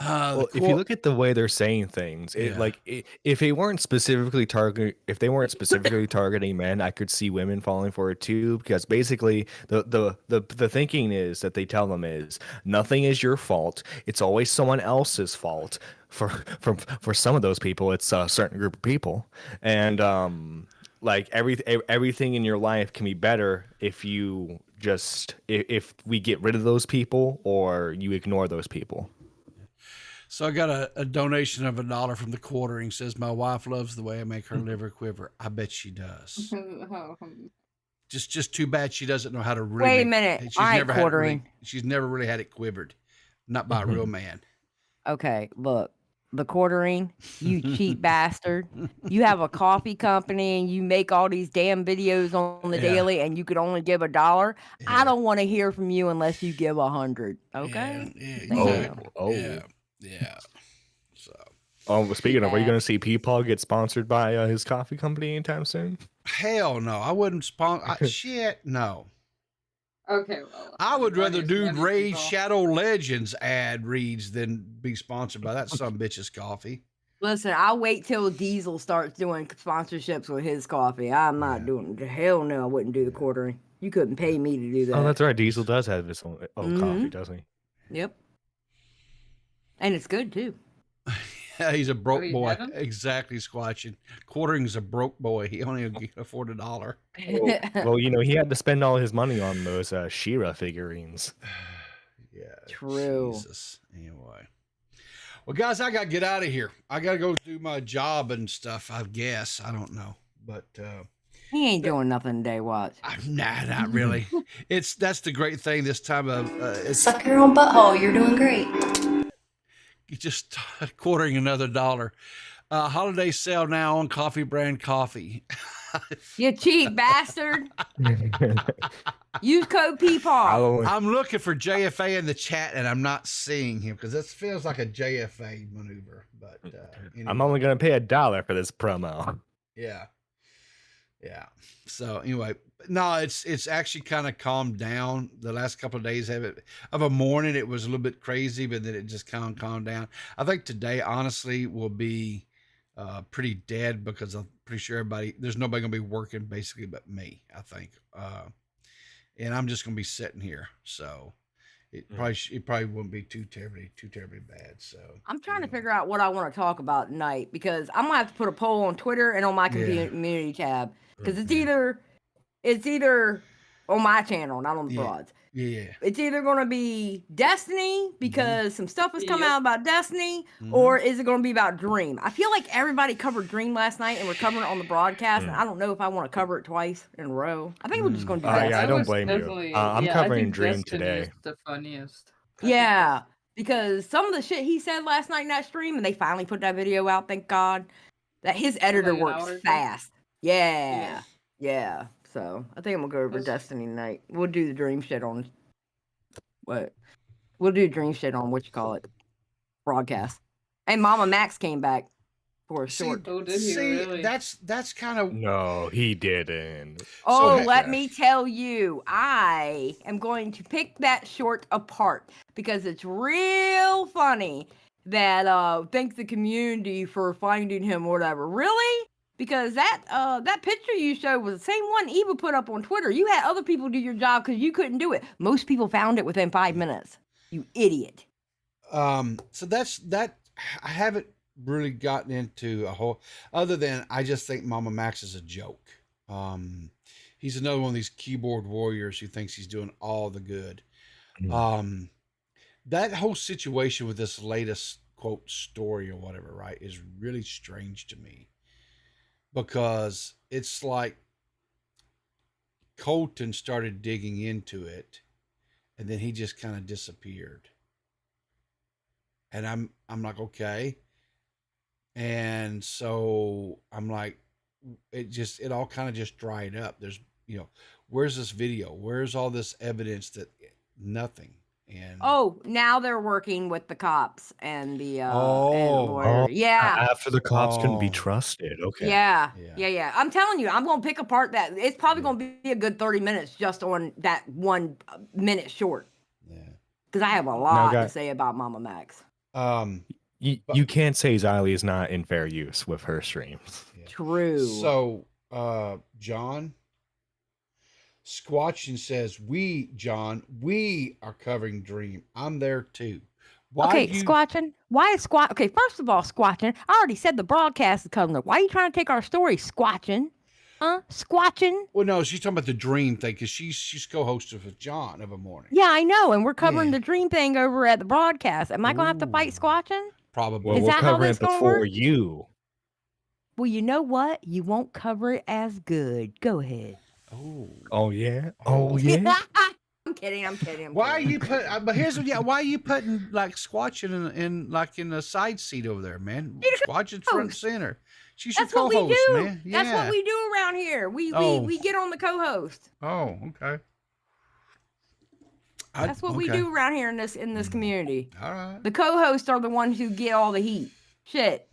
Well, if you look at the way they're saying things, if they weren't specifically targeting men, I could see women falling for it too. Because basically, the thinking is that they tell them is nothing is your fault. It's always someone else's fault. For some of those people, it's a certain group of people, and like everything in your life can be better if you if we get rid of those people or you ignore those people. So I got a donation of $1 from the quartering. Says my wife loves the way I make her liver quiver. I bet she does. Just too bad she doesn't know how to really. Wait a minute. She's All right, never quartering. She's never really had it quivered, not by a real man. Okay, look, the quartering, you cheap bastard. You have a coffee company and you make all these damn videos on the daily, and you could only give $1. I don't want to hear from you unless you give 100. Okay. Yeah. So. Speaking of, are you going to see Peepaw get sponsored by his coffee company anytime soon? Hell no, I wouldn't sponsor. Shit, no. Okay, well, I would rather do Raid Shadow Legends ad reads than be sponsored by that some bitch's coffee. Listen, I'll wait till Diesel starts doing sponsorships with his coffee. I'm not doing. Hell no, I wouldn't do the quartering. You couldn't pay me to do that. Oh, that's right. Diesel does have his own coffee, doesn't he? Yep. And it's good too. Yeah, he's a broke boy. Exactly, Squatching. Quartering's a broke boy. He only can afford $1. Well, he had to spend all his money on those She-Ra figurines. Yeah. True. Jesus. Anyway. Well, guys, I got to get out of here. I got to go do my job and stuff, I guess. I don't know. But he ain't doing nothing today, watch. Nah, not really. That's the great thing this time of suck your own butthole. You're doing great. You just quartering another $1. Holiday sale now on coffee brand coffee. You cheap bastard. Use code Peepaw. I'm looking for JFA in the chat and I'm not seeing him because this feels like a JFA maneuver. But anyway. I'm only going to pay $1 for this promo. Yeah. So anyway, no, it's actually kind of calmed down the last couple of days of a morning. It was a little bit crazy, but then it just kind of calmed down. I think today, honestly, will be pretty dead because I'm pretty sure there's nobody going to be working basically but me, I think. And I'm just going to be sitting here. So it probably wouldn't be too terribly bad. So I'm trying to figure out what I want to talk about tonight because I'm going to have to put a poll on Twitter and on my community tab. Because it's either on my channel, not on the broads. Yeah. It's either going to be Destiny because some stuff has come out about Destiny, or is it going to be about Dream? I feel like everybody covered Dream last night and we're covering it on the broadcast, and I don't know if I want to cover it twice in a row. I think we're just going to do that. Yeah, I don't blame you. I'm covering Dream today. The funniest. Yeah, because some of the shit he said last night in that stream, and they finally put that video out, thank God, that his editor works fast. Yeah. So I think I'm gonna go over Destiny tonight. We'll do the Dream shit on what? We'll do Dream shit on what you call it, broadcast. And Mama Max came back for a short. Oh, did he really? That's kind of no, he didn't. Oh, so let me tell you, I am going to pick that short apart because it's real funny that thank the community for finding him or whatever. Really? Because that picture you showed was the same one Eva put up on Twitter. You had other people do your job because you couldn't do it. Most people found it within 5 minutes. You idiot. So that's that. I haven't really gotten into a whole, other than I just think Mama Max is a joke. He's another one of these keyboard warriors who thinks he's doing all the good. That whole situation with this latest quote story or whatever, right, is really strange to me. Because it's like Colton started digging into it and then he just kind of disappeared. And I'm like, okay. And so I'm like, it all kind of just dried up. There's, where's this video? Where's all this evidence that nothing? And now they're working with the cops and the lawyer. Yeah. After the cops couldn't be trusted. Okay. Yeah. I'm telling you, I'm gonna pick apart that. It's probably gonna be a good 30 minutes just on that 1 minute short. Yeah. Because I have a lot to say about Mama Max. You can't say Xylee is not in fair use with her streams. Yeah. True. So, John Squatching says, we are covering Dream. I'm there too. Why Squatching? Why is Squatch? Okay, first of all, Squatching. I already said the broadcast is coming up. Why are you trying to take our story, Squatching? Squatching? Well, no, she's talking about the Dream thing because she's co-host with John of a morning. Yeah, I know, and we're covering the Dream thing over at the broadcast. Am I gonna have to fight Squatching? Probably. Well, we're covering it before you. Well, you know what? You won't cover it as good. Go ahead. Oh yeah. Oh yeah. I'm kidding. Why are you put? But here's why are you putting like Squatching in the side seat over there, man? Squatching's front and center. She's your co-host, man. Yeah. That's what we do around here. We get on the co-host. Oh, okay. That's what we do around here in this community. All right. The co-hosts are the ones who get all the heat. Shit.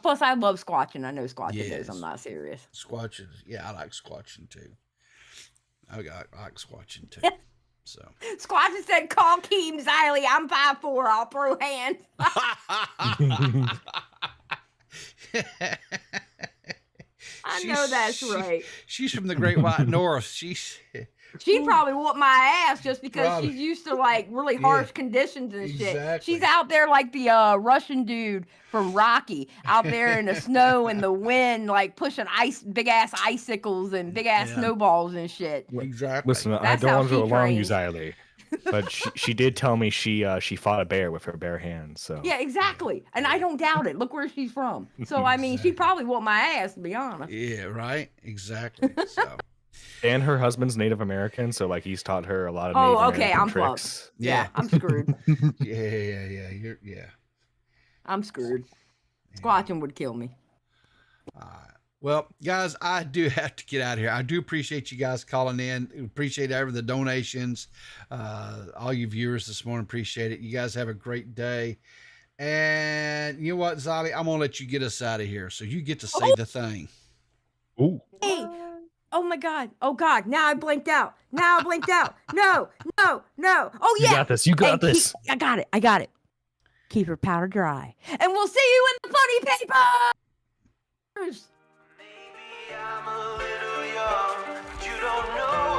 Plus, I love Squatching. I know Squatching knows I'm not serious. Squatching, yeah, I like Squatching too. I like Squatching too. So Squatching said, "Call Keem Xylee. I'm 5'4". I'll throw hands." I know that's right. She's from the Great White North. She'd probably whoop my ass just because she's used to like really harsh conditions and shit. She's out there like the Russian dude from Rocky, out there in the snow and the wind, like pushing big ass icicles and big ass snowballs and shit. Exactly. Listen, I don't want to alarm you, Xylee, but she did tell me she fought a bear with her bare hands. So yeah, exactly, and I don't doubt it. Look where she's from. So I mean, she probably whooped my ass, to be honest. Yeah, right. Exactly. So. And her husband's Native American, so like he's taught her a lot of Native American tricks. Fucked. Yeah, I'm screwed. Yeah. I'm screwed. Squatching would kill me. Well, guys, I do have to get out of here. I do appreciate you guys calling in. Appreciate the donations. All you viewers this morning, appreciate it. You guys have a great day. And you know what, Xylee? I'm going to let you get us out of here. So you get to say the thing. Ooh. Hey. Oh my God. Oh God. Now I blinked out. No. Oh yeah. You got this. I got it. Keep your powder dry. And we'll see you in the funny papers. Maybe I'm a little young, but you don't know